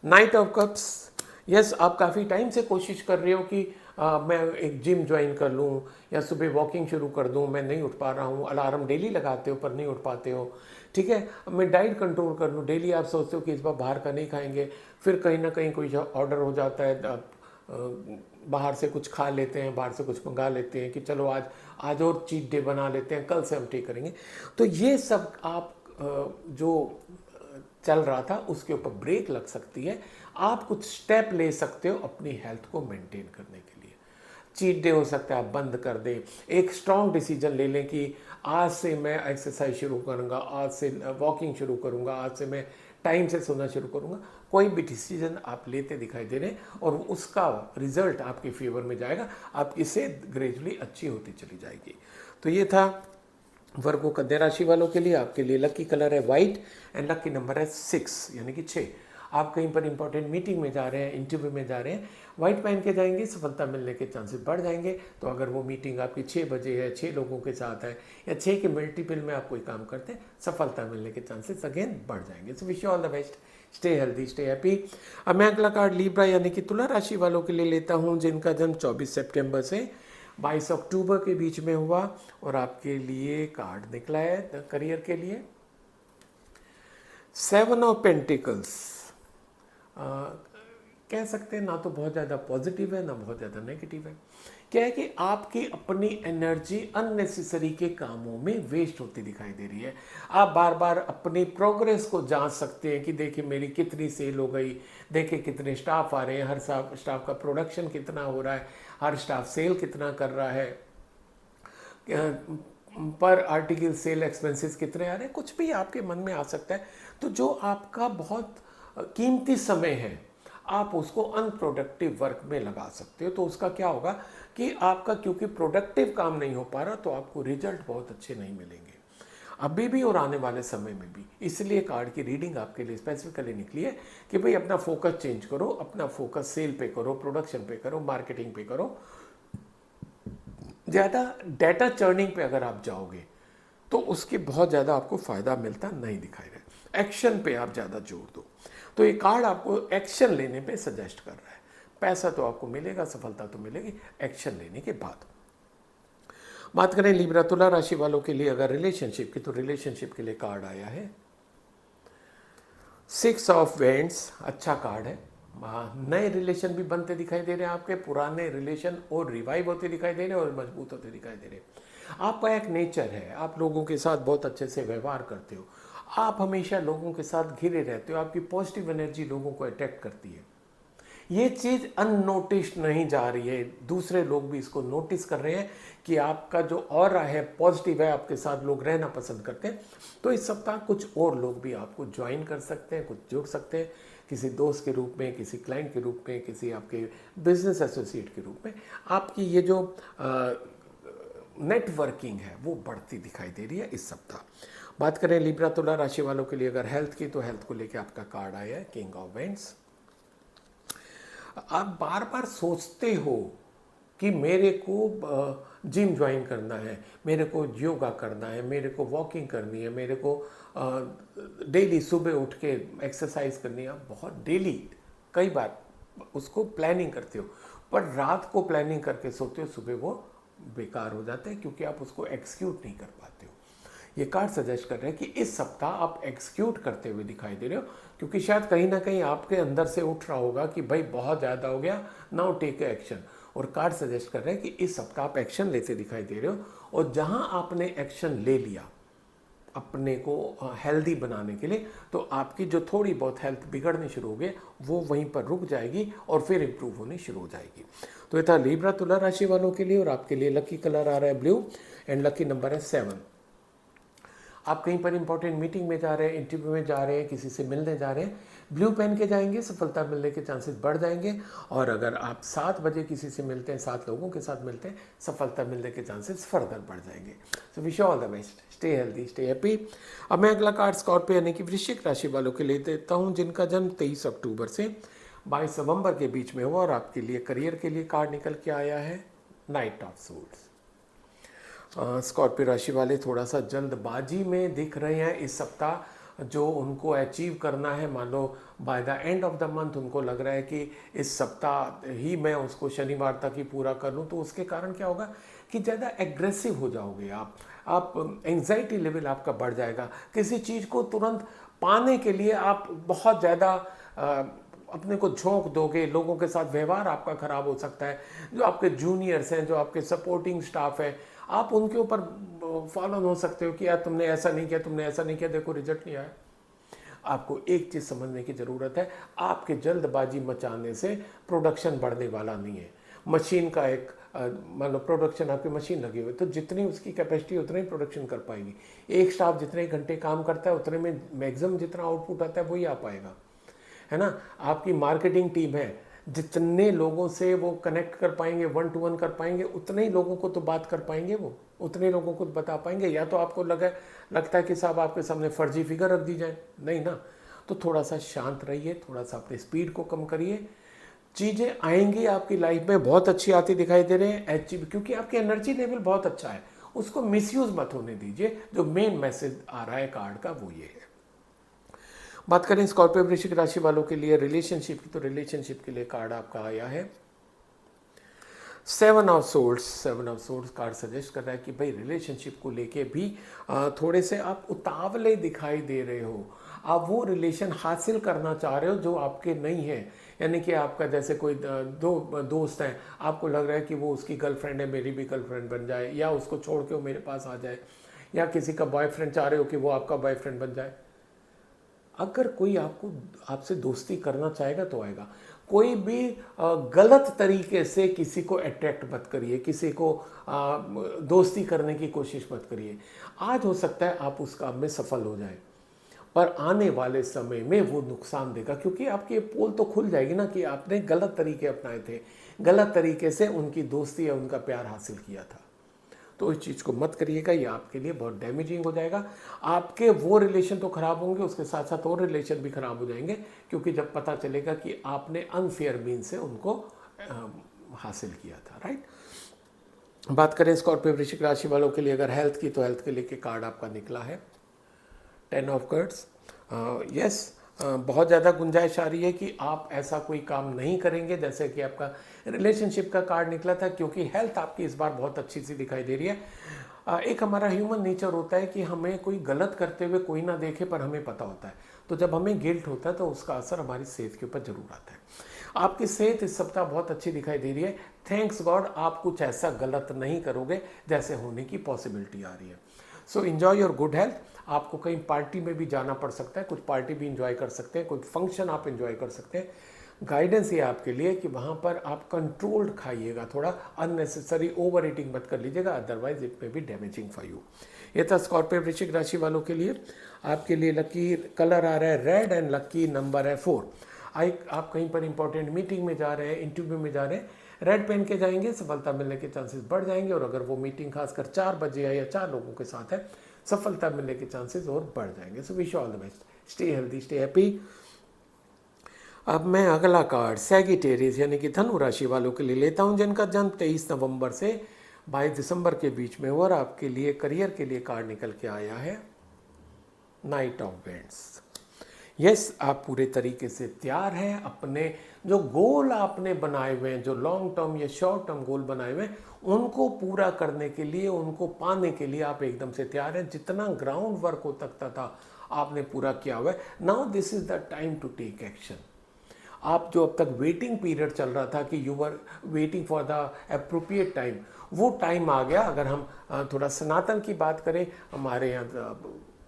नाइट ऑफ कप्स। यस, आप काफ़ी टाइम से कोशिश कर रहे हो कि मैं एक जिम ज्वाइन कर लूँ या सुबह वॉकिंग शुरू कर दूँ, मैं नहीं उठ पा रहा हूँ। अलार्म डेली लगाते हो पर नहीं उठ पाते हो, ठीक है। मैं डाइट कंट्रोल कर लूँ, डेली आप सोचते हो कि इस बार बाहर का नहीं खाएंगे, फिर कहीं ना कहीं कोई ऑर्डर हो जाता है, बाहर से कुछ खा लेते हैं, बाहर से कुछ मंगा लेते हैं कि चलो आज और चीट डे बना लेते हैं, कल से हम ठीक करेंगे। तो ये सब आप जो चल रहा था उसके ऊपर ब्रेक लग सकती है। आप कुछ स्टेप ले सकते हो अपनी हेल्थ को मेंटेन करने के लिए, चीट डे हो सकता है, आप बंद कर दें। एक स्ट्रॉन्ग डिसीजन ले लें कि आज से मैं एक्सरसाइज शुरू करूँगा, आज से वॉकिंग शुरू करूँगा, आज से मैं टाइम से सोना शुरू करूँगा। कोई भी डिसीजन आप लेते दिखाई दे रहे हैं और उसका रिजल्ट आपके फेवर में जाएगा, आपकी सेहत ग्रेजुअली अच्छी होती चली जाएगी। तो ये था वर्गो कन्या राशि वालों के लिए। आपके लिए लकी कलर है वाइट एंड लकी नंबर है 6 यानी कि 6। आप कहीं पर इंपॉर्टेंट मीटिंग में जा रहे हैं, इंटरव्यू में जा रहे हैं, वाइट पहन के जाएंगे, सफलता मिलने के चांसेस बढ़ जाएंगे। तो अगर वो मीटिंग आपकी 6 बजे है, 6 लोगों के साथ है या 6 के मल्टीपल में आप कोई काम करते हैं, सफलता मिलने के चांसेस अगेन बढ़ जाएंगे। So wish you all the best, stay healthy, stay happy. अब मैं अगला कार्ड लीब्रा यानी कि तुला राशि वालों के लिए लेता हूँ, जिनका जन्म 24 सितंबर से 22 अक्टूबर के बीच में हुआ। और आपके लिए कार्ड निकला है करियर के लिए 7 ऑफ पेंटिकल्स। कह सकते हैं ना तो बहुत ज़्यादा पॉजिटिव है ना बहुत ज़्यादा नेगेटिव है। क्या है कि आपकी अपनी एनर्जी अननेसेसरी के कामों में वेस्ट होती दिखाई दे रही है। आप बार बार अपनी प्रोग्रेस को जांच सकते हैं कि देखिए मेरी कितनी सेल हो गई, देखिए कितने स्टाफ आ रहे हैं, हर स्टाफ का प्रोडक्शन कितना हो रहा है, हर स्टाफ सेल कितना कर रहा है, पर आर्टिकल सेल एक्सपेंसेस कितने आ रहे हैं, कुछ भी आपके मन में आ सकता है। तो जो आपका बहुत कीमती समय है आप उसको अनप्रोडक्टिव वर्क में लगा सकते हो। तो उसका क्या होगा कि आपका क्योंकि प्रोडक्टिव काम नहीं हो पा रहा तो आपको रिजल्ट बहुत अच्छे नहीं मिलेंगे अभी भी और आने वाले समय में भी। इसलिए कार्ड की रीडिंग आपके लिए स्पेसिफिकली निकली है कि भाई अपना फोकस चेंज करो, अपना फोकस सेल पे करो, प्रोडक्शन पे करो, मार्केटिंग पे करो। ज़्यादा डाटा चर्निंग पे अगर आप जाओगे तो उसके बहुत ज़्यादा आपको फ़ायदा मिलता नहीं दिखाई रहा। एक्शन पे आप ज़्यादा जोर दो। तो ये कार्ड आपको एक्शन लेने पे सजेस्ट कर रहा है। पैसा तो आपको मिलेगा, सफलता तो मिलेगी एक्शन लेने के बाद। बात करें लिब्रा तुला राशि वालों के लिए अगर रिलेशनशिप की, तो रिलेशनशिप के लिए कार्ड आया है 6 ऑफ वेंट्स। अच्छा कार्ड है। नए रिलेशन भी बनते दिखाई दे रहे हैं, आपके पुराने रिलेशन और रिवाइव होते दिखाई दे रहे हैं और मजबूत होते दिखाई दे रहे हैं। आपका एक नेचर है, आप लोगों के साथ बहुत अच्छे से व्यवहार करते हो, आप हमेशा लोगों के साथ घिरे रहते हो, आपकी पॉजिटिव एनर्जी लोगों को अट्रैक्ट करती है। ये चीज़ अननोटिस्ड नहीं जा रही है, दूसरे लोग भी इसको नोटिस कर रहे हैं कि आपका जो ऑरा है पॉजिटिव है, आपके साथ लोग रहना पसंद करते हैं। तो इस सप्ताह कुछ और लोग भी आपको ज्वाइन कर सकते हैं, कुछ जुड़ सकते हैं, किसी दोस्त के रूप में, किसी क्लाइंट के रूप में, किसी आपके बिजनेस एसोसिएट के रूप में। आपकी ये जो नेटवर्किंग है वो बढ़ती दिखाई दे रही है इस सप्ताह। बात करें लिब्रा तुला राशि वालों के लिए अगर हेल्थ की, तो हेल्थ को लेके आपका कार्ड आया है किंग ऑफ वेंट्स। आप बार बार सोचते हो कि मेरे को जिम ज्वाइन करना है, मेरे को योगा करना है, मेरे को वॉकिंग करनी है, मेरे को डेली सुबह उठ के एक्सरसाइज करनी है। आप बहुत डेली कई बार उसको प्लानिंग करते हो, पर रात को प्लानिंग करके सोते हो, सुबह वो बेकार हो जाता है क्योंकि आप उसको एक्सिक्यूट नहीं कर पाते हो। ये कार्ड सजेस्ट कर रहे हैं कि इस सप्ताह आप एक्सिक्यूट करते हुए दिखाई दे रहे हो, क्योंकि शायद कहीं ना कहीं आपके अंदर से उठ रहा होगा कि भाई बहुत ज़्यादा हो गया, नाउ टेक एक्शन। और कार्ड सजेस्ट कर रहे हैं कि इस सप्ताह आप एक्शन लेते दिखाई दे रहे हो, और जहां आपने एक्शन ले लिया अपने को हेल्दी बनाने के लिए, तो आपकी जो थोड़ी बहुत हेल्थ बिगड़नी शुरू हो गई वो वहीं पर रुक जाएगी और फिर इम्प्रूव होनी शुरू हो जाएगी। तो ये था लिब्रा तुला राशि वालों के लिए। और आपके लिए लकी कलर आ रहा है ब्लू एंड लकी नंबर है 7। आप कहीं पर इंपॉर्टेंट मीटिंग में जा रहे हैं, इंटरव्यू में जा रहे हैं, किसी से मिलने जा रहे हैं, ब्लू पहन के जाएंगे, सफलता मिलने के चांसेस बढ़ जाएंगे। और अगर आप 7 बजे किसी से मिलते हैं, 7 लोगों के साथ मिलते हैं, सफलता मिलने के चांसेस फर्दर बढ़ जाएंगे। So wish all the best, stay healthy, stay happy. अब मैं अगला कार्ड स्कॉर्पियो यानी कि वृश्चिक राशि वालों के लिए देता हूँ, जिनका जन्म 23 अक्टूबर से 22 नवंबर के बीच में हुआ। और आपके लिए करियर के लिए कार्ड निकल के आया है नाइट ऑफ सूट्स। स्कॉर्पियो राशि वाले थोड़ा सा जल्दबाजी में दिख रहे हैं इस सप्ताह। जो उनको अचीव करना है, मान लो by the end of the month उनको लग रहा है कि इस सप्ताह ही मैं उसको शनिवार तक ही पूरा कर लूँ, तो उसके कारण क्या होगा कि ज़्यादा एग्रेसिव हो जाओगे आप एंग्जाइटी लेवल आपका बढ़ जाएगा। किसी चीज़ को तुरंत पाने के लिए आप बहुत ज़्यादा अपने को झोंक दोगे, लोगों के साथ व्यवहार आपका खराब हो सकता है। जो आपके जूनियर्स हैं, जो आपके सपोर्टिंग स्टाफ है, आप उनके ऊपर फॉलो हो सकते हो कि यार तुमने ऐसा नहीं किया, तुमने ऐसा नहीं किया, देखो रिजल्ट नहीं आया। आपको एक चीज़ समझने की ज़रूरत है, आपके जल्दबाजी मचाने से प्रोडक्शन बढ़ने वाला नहीं है। मशीन का एक मान लो प्रोडक्शन आपकी मशीन लगी हुई है, तो जितनी उसकी कैपेसिटी उतनी प्रोडक्शन कर पाएगी। एक स्टाफ जितने घंटे काम करता है उतने में मैक्सिमम जितना आउटपुट आता है वही आ पाएगा, है ना। आपकी मार्केटिंग टीम है, जितने लोगों से वो कनेक्ट कर पाएंगे, 1 to 1 कर पाएंगे, उतने ही लोगों को तो बात कर पाएंगे, वो उतने लोगों को बता पाएंगे। या तो आपको लगता है कि साहब आपके सामने फर्जी फिगर रख दी जाए, नहीं ना, तो थोड़ा सा शांत रहिए, थोड़ा सा अपनी स्पीड को कम करिए। चीज़ें आएंगी आपकी लाइफ में, बहुत अच्छी आती दिखाई दे रहे हैं अचीव, क्योंकि आपकी एनर्जी लेवल बहुत अच्छा है, उसको मिसयूज मत होने दीजिए। जो मेन मैसेज आ रहा है कार्ड का वो ये है। बात करें स्कॉर्पियो वृश्चिक राशि वालों के लिए रिलेशनशिप की, तो रिलेशनशिप के लिए कार्ड आपका आया है 7 of swords. 7 of swords card suggest कर रहा है कि भाई रिलेशनशिप को लेके भी थोड़े से आप उतावले दिखाई दे रहे हो। आप वो रिलेशन हासिल करना चाह रहे हो जो आपके नहीं है, यानी कि आपका जैसे कोई दो दोस्त हैं, आपको लग रहा है कि वो उसकी गर्लफ्रेंड है, मेरी भी गर्लफ्रेंड बन जाए, या उसको छोड़ के वो मेरे पास आ जाए, या किसी का बॉयफ्रेंड चाह रहे हो कि वो आपका बॉयफ्रेंड बन जाए। अगर कोई आपसे दोस्ती करना चाहेगा तो आएगा। कोई भी गलत तरीके से किसी को अट्रैक्ट मत करिए, किसी को दोस्ती करने की कोशिश मत करिए। आज हो सकता है आप उस काम में सफल हो जाए, पर आने वाले समय में वो नुकसान देगा, क्योंकि आपकी ये पोल तो खुल जाएगी ना कि आपने गलत तरीके अपनाए थे, गलत तरीके से उनकी दोस्ती या उनका प्यार हासिल किया था। तो इस चीज़ को मत करिएगा, ये आपके लिए बहुत डैमेजिंग हो जाएगा। आपके वो रिलेशन तो ख़राब होंगे, उसके साथ साथ और रिलेशन भी ख़राब हो जाएंगे, क्योंकि जब पता चलेगा कि आपने अनफेयर मीन से उनको हासिल किया था, राइट। बात करें स्कॉर्पियो वृश्चिक राशि वालों के लिए अगर हेल्थ की, तो हेल्थ के लिए के कार्ड आपका निकला है 10 ऑफ कार्ड्स। यस, बहुत ज़्यादा गुंजाइश आ रही है कि आप ऐसा कोई काम नहीं करेंगे जैसे कि आपका रिलेशनशिप का कार्ड निकला था, क्योंकि हेल्थ आपकी इस बार बहुत अच्छी सी दिखाई दे रही है। एक हमारा ह्यूमन नेचर होता है कि हमें कोई गलत करते हुए कोई ना देखे पर हमें पता होता है, तो जब हमें गिल्ट होता है तो उसका असर हमारी सेहत के ऊपर जरूर आता है। आपकी सेहत इस सप्ताह बहुत अच्छी दिखाई दे रही है, थैंक्स गॉड आप कुछ ऐसा गलत नहीं करोगे जैसे होने की पॉसिबिलिटी आ रही है। So enjoy your good health. आपको कहीं पार्टी में भी जाना पड़ सकता है, कुछ पार्टी भी इंजॉय कर सकते हैं, कोई फंक्शन आप इंजॉय कर सकते हैं। गाइडेंस ये आपके लिए कि वहाँ पर आप कंट्रोल्ड खाइएगा, थोड़ा अननेसेसरी ओवर ईटिंग मत कर लीजिएगा, अदरवाइज इट में बी डैमेजिंग फॉर यू। ये था स्कॉर्पियो वृश्चिक राशि वालों के लिए। आपके लिए लकी कलर आ रहा है रेड एंड लकी नंबर है 4। आप कहीं पर इंपॉर्टेंट मीटिंग में जा रहे हैं, इंटरव्यू में जा रहे हैं, रेड पहन के जाएंगे, सफलता मिलने के चांसेस बढ़ जाएंगे। और अगर वो मीटिंग खासकर 4 बजे है या 4 लोगों के साथ है, सफलता मिलने के चांसेस और बढ़ जाएंगे। So wish all the best, stay healthy, stay happy. अब मैं अगला कार्ड सैगिटेरियस यानी कि धनु राशि वालों के लिए लेता हूं, जिनका जन्म 23 नवंबर से 22 दिसंबर के बीच में हुआ। और आपके लिए करियर के लिए कार्ड निकल के आया है नाइट ऑफ वेंट्स। यस, आप पूरे तरीके से तैयार हैं। अपने जो गोल आपने बनाए हुए हैं, जो लॉन्ग टर्म या शॉर्ट टर्म गोल बनाए हुए हैं, उनको पूरा करने के लिए, उनको पाने के लिए आप एकदम से तैयार हैं। जितना ग्राउंड वर्क हो सकता था आपने पूरा किया हुआ है। Now this is the time to take action. आप जो अब तक वेटिंग पीरियड चल रहा था कि you were waiting for the appropriate time, वो टाइम आ गया। अगर हम थोड़ा सनातन की बात करें, हमारे यहाँ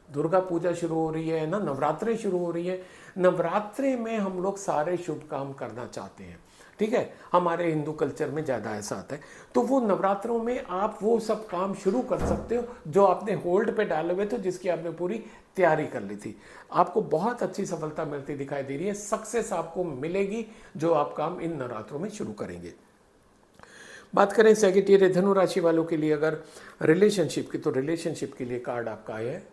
दुर्गा पूजा शुरू हो रही है ना, नवरात्रे शुरू हो रही है। नवरात्रे में हम लोग सारे शुभ काम करना चाहते हैं, ठीक है, हमारे हिंदू कल्चर में ज़्यादा ऐसा आता है। तो वो नवरात्रों में आप वो सब काम शुरू कर सकते हो जो आपने होल्ड पे डाले हुए थे, जिसकी आपने पूरी तैयारी कर ली थी। आपको बहुत अच्छी सफलता मिलती दिखाई दे रही है, सक्सेस आपको मिलेगी जो आप काम इन नवरात्रों में शुरू करेंगे। बात करें सैगिटेरियस धनु राशि वालों के लिए अगर रिलेशनशिप की, तो रिलेशनशिप के लिए कार्ड आपका आया है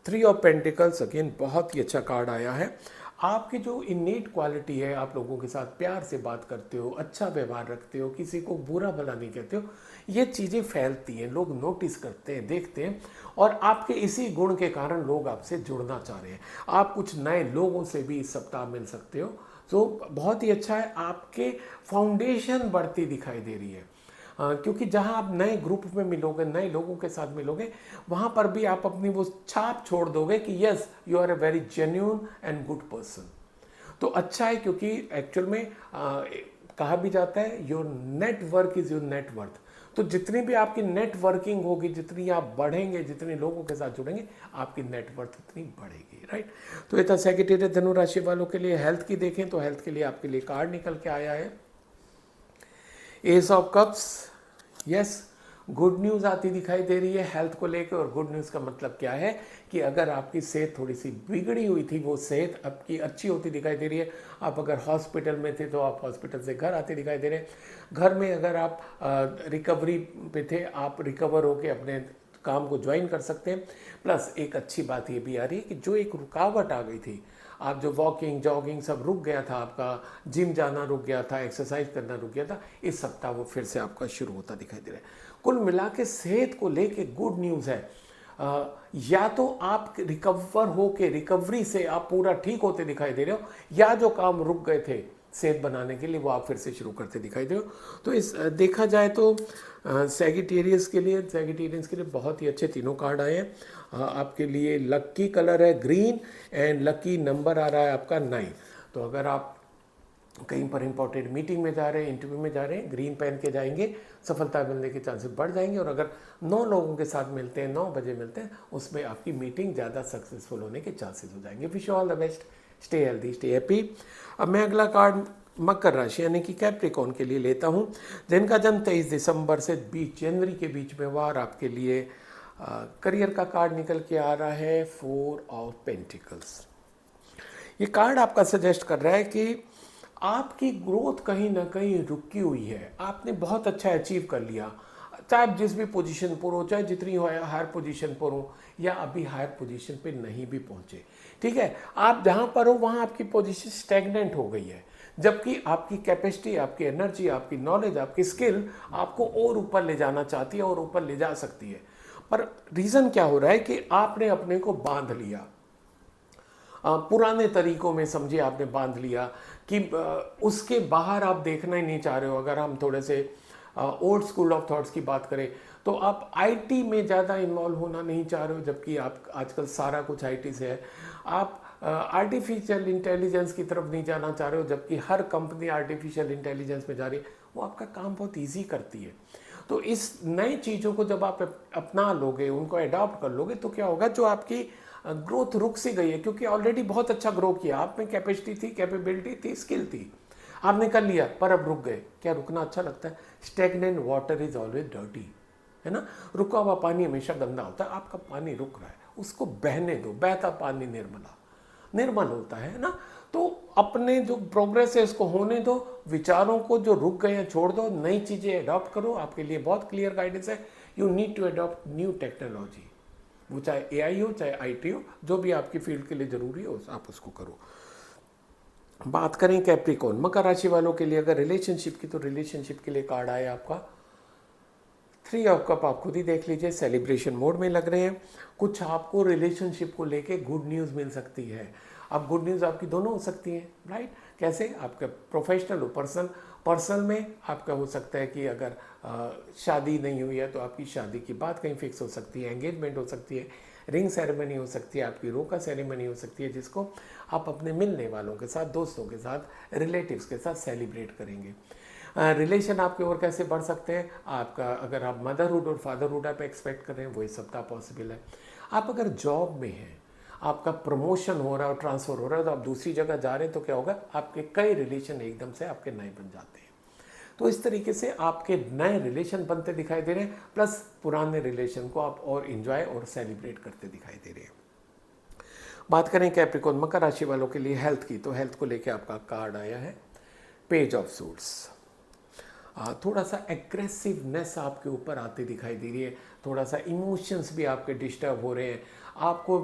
3 ऑफ पेंटिकल्स। अगेन बहुत ही अच्छा कार्ड आया है। आपकी जो इनेट क्वालिटी है, आप लोगों के साथ प्यार से बात करते हो, अच्छा व्यवहार रखते हो, किसी को बुरा भला नहीं कहते हो, ये चीज़ें फैलती हैं, लोग नोटिस करते हैं, देखते हैं, और आपके इसी गुण के कारण लोग आपसे जुड़ना चाह रहे हैं। आप कुछ नए लोगों से भी इस सप्ताह मिल सकते हो, तो बहुत ही अच्छा है। आपके फाउंडेशन बढ़ती दिखाई दे रही है, क्योंकि जहां आप नए ग्रुप में मिलोगे, नए लोगों के साथ मिलोगे, वहां पर भी आप अपनी वो छाप छोड़ दोगे कि yes you are a very genuine and good person. तो अच्छा है, क्योंकि एक्चुअल में कहा भी जाता है your network is your net worth. तो जितनी भी आपकी नेटवर्किंग होगी, जितनी आप बढ़ेंगे, जितने लोगों के साथ जुड़ेंगे, आपकी नेटवर्थ उतनी बढ़ेगी, राइट। तो ये था सैगिटेरियस धनु राशि वालों के लिए। हेल्थ की देखें तो हेल्थ के लिए आपके लिए कार्ड निकल के आया है S of cups, yes, good news आती दिखाई दे रही है हेल्थ को लेकर। और गुड न्यूज़ का मतलब क्या है कि अगर आपकी सेहत थोड़ी सी बिगड़ी हुई थी, वो सेहत आपकी अच्छी होती दिखाई दे रही है। आप अगर हॉस्पिटल में थे तो आप हॉस्पिटल से घर आते दिखाई दे रहे हैं। घर में अगर आप रिकवरी पे थे, आप रिकवर होकर अपने काम को ज्वाइन कर सकते हैं। प्लस एक अच्छी बात ये भी आ रही है कि जो एक रुकावट आ गई थी, आप जो वॉकिंग जॉगिंग सब रुक गया था, आपका जिम जाना रुक गया था, एक्सरसाइज करना रुक गया था, इस सप्ताह वो फिर से आपका शुरू होता दिखाई दे रहा है। कुल मिला के सेहत को लेके गुड न्यूज़ है। या तो आप रिकवर हो के रिकवरी से आप पूरा ठीक होते दिखाई दे रहे हो, या जो काम रुक गए थे सेहत बनाने के लिए वो आप फिर से शुरू करते दिखाई दे रहे हो। तो इस देखा जाए तो सैगिटेरियस के लिए, सैगिटेरियंस के लिए बहुत ही अच्छे तीनों कार्ड आए हैं। आपके लिए लक्की कलर है ग्रीन एंड लक्की नंबर आ रहा है आपका 9। तो अगर आप कहीं पर इंपॉर्टेंट मीटिंग में जा रहे हैं, इंटरव्यू में जा रहे हैं, ग्रीन पहन के जाएंगे, सफलता मिलने के चांसेस बढ़ जाएंगे। और अगर 9 लोगों के साथ मिलते हैं, 9 बजे मिलते हैं, उसमें आपकी मीटिंग ज़्यादा सक्सेसफुल होने के चांसेस हो जाएंगे। Wish you all the best, stay healthy, stay happy. अब मैं अगला कार्ड मकर राशि यानी कि कैप्रिकॉर्न के लिए लेता हूँ, जिनका जन्म 23 दिसंबर से 20 जनवरी के बीच में हुआ। और आपके लिए करियर का कार्ड निकल के आ रहा है 4 ऑफ पेंटिकल्स। ये कार्ड आपका सजेस्ट कर रहा है कि आपकी ग्रोथ कहीं ना कहीं रुकी हुई है। आपने बहुत अच्छा अचीव कर लिया, चाहे आप जिस भी पोजीशन पर हो, चाहे जितनी हायर पोजीशन पर हो, या अभी हायर पोजीशन पे नहीं भी पहुंचे, ठीक है, आप जहां पर हो वहां आपकी पोजीशन स्टैग्नेंट हो गई है। जबकि आपकी कैपेसिटी, आपकी एनर्जी, आपकी नॉलेज, आपकी स्किल आपको और ऊपर ले जाना चाहती है और ऊपर ले जा सकती है। पर रीज़न क्या हो रहा है कि आपने अपने को बांध लिया, पुराने तरीकों में समझिए आपने बांध लिया कि उसके बाहर आप देखना ही नहीं चाह रहे हो। अगर हम थोड़े से ओल्ड स्कूल ऑफ थॉट्स की बात करें तो आप आईटी में ज़्यादा इन्वॉल्व होना नहीं चाह रहे हो, जबकि आप आजकल सारा कुछ आईटी से है। आप आर्टिफिशियल इंटेलिजेंस की तरफ नहीं जाना चाह रहे हो, जबकि हर कंपनी आर्टिफिशियल इंटेलिजेंस में जा रही है। वो आपका काम बहुत ईजी करती है। तो इस नई चीज़ों को जब आप अपना लोगे, उनको अडॉप्ट कर लोगे, तो क्या होगा, जो आपकी ग्रोथ रुक सी गई है, क्योंकि ऑलरेडी बहुत अच्छा ग्रो किया, आप में कैपेसिटी थी, कैपेबिलिटी थी, स्किल थी, आपने कर लिया, पर अब रुक गए। क्या रुकना अच्छा लगता है? Stagnant water is always dirty, है ना। रुका हुआ पानी हमेशा गंदा होता है। आपका पानी रुक रहा है, उसको बहने दो। बहता पानी निर्मल होता है ना। तो अपने जो प्रोग्रेस है इसको होने दो, विचारों को जो रुक गए हैं छोड़ दो, नई चीज़ें अडॉप्ट करो। आपके लिए बहुत क्लियर गाइडेंस है, you need to adopt new technology, वो चाहे एआई हो चाहे आईटी हो, जो भी आपकी फील्ड के लिए ज़रूरी हो आप उसको करो। बात करें कैप्रिकॉर्न मकर राशि वालों के लिए अगर रिलेशनशिप की, तो रिलेशनशिप के लिए कार्ड आया आपका 3 ऑफ कप। आप खुद ही देख लीजिए, सेलिब्रेशन मोड में लग रहे हैं। कुछ आपको रिलेशनशिप को लेके गुड न्यूज़ मिल सकती है। अब गुड न्यूज़ आपकी दोनों हो सकती है, राइट। कैसे? आपका प्रोफेशनल हो, पर्सनल में आपका हो सकता है कि अगर शादी नहीं हुई है तो आपकी शादी की बात कहीं फिक्स हो सकती है, एंगेजमेंट हो सकती है, रिंग सेरेमनी हो सकती है, आपकी रोका सेरेमनी हो सकती है, जिसको आप अपने मिलने वालों के साथ, दोस्तों के साथ, रिलेटिव्स के साथ सेलिब्रेट करेंगे। रिलेशन आपके और कैसे बढ़ सकते हैं? आपका अगर आप मदरहुड और फादरहुड आप एक्सपेक्ट कर रहे हैं, वही सप्ताह पॉसिबल है। आप अगर जॉब में हैं, आपका प्रमोशन हो रहा है और ट्रांसफ़र हो रहा है, तो आप दूसरी जगह जा रहे हैं, तो क्या होगा, आपके कई रिलेशन एकदम से आपके नए बन जाते हैं। तो इस तरीके से आपके नए रिलेशन बनते दिखाई दे रहे हैं, प्लस पुराने रिलेशन को आप और इन्जॉय और सेलिब्रेट करते दिखाई दे रहे हैं। बात करें कैप्रिकॉर्न मकर राशि वालों के लिए हेल्थ की, तो हेल्थ को लेकर आपका कार्ड आया है पेज ऑफ सूट्स। थोड़ा सा एग्रेसिवनेस आपके ऊपर आती दिखाई दे रही है, थोड़ा सा इमोशंस भी आपके डिस्टर्ब हो रहे हैं। आपको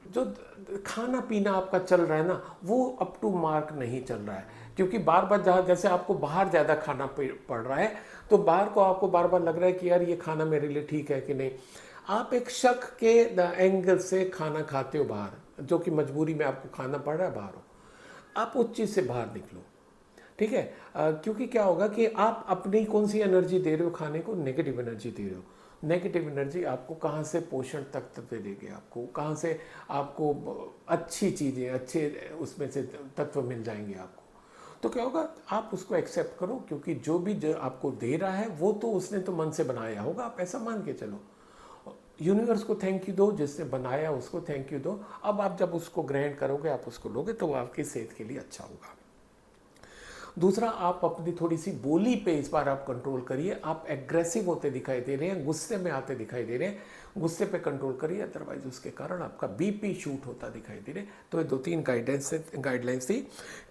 जो खाना पीना आपका चल रहा है ना, वो अप टू मार्क नहीं चल रहा है, क्योंकि बार बार जहाँ जैसे आपको बाहर ज़्यादा खाना पड़ रहा है, तो बाहर को आपको बार बार लग रहा है कि यार ये खाना मेरे लिए ठीक है कि नहीं। आप एक शक के एंगल से खाना खाते हो बाहर, जो कि मजबूरी में आपको खाना पड़ रहा है बाहर हो, आप उस चीज़ से बाहर निकलो, ठीक है। क्योंकि क्या होगा कि आप अपनी कौन सी एनर्जी दे रहे हो खाने को, नेगेटिव एनर्जी दे रहे हो। नेगेटिव एनर्जी आपको कहाँ से पोषण तत्व देगी, आपको कहाँ से आपको अच्छी चीज़ें, अच्छे उसमें से तत्व मिल जाएंगे आपको। तो क्या होगा, आप उसको एक्सेप्ट करो, क्योंकि जो भी आपको दे रहा है वो तो उसने तो मन से बनाया होगा, आप ऐसा मान के चलो। यूनिवर्स को थैंक यू दो, जिसने बनाया उसको थैंक यू दो। अब आप जब उसको ग्रहण करोगे, आप उसको लोगे, तो वो आपकी सेहत के लिए अच्छा होगा। दूसरा, आप अपनी थोड़ी सी बोली पे इस बार आप कंट्रोल करिए। आप एग्रेसिव होते दिखाई दे रहे हैं, गुस्से में आते दिखाई दे रहे हैं, गुस्से पे कंट्रोल करिए, अदरवाइज उसके कारण आपका बीपी शूट होता दिखाई दे रहे। तो ये 2-3 गाइडलाइंस थी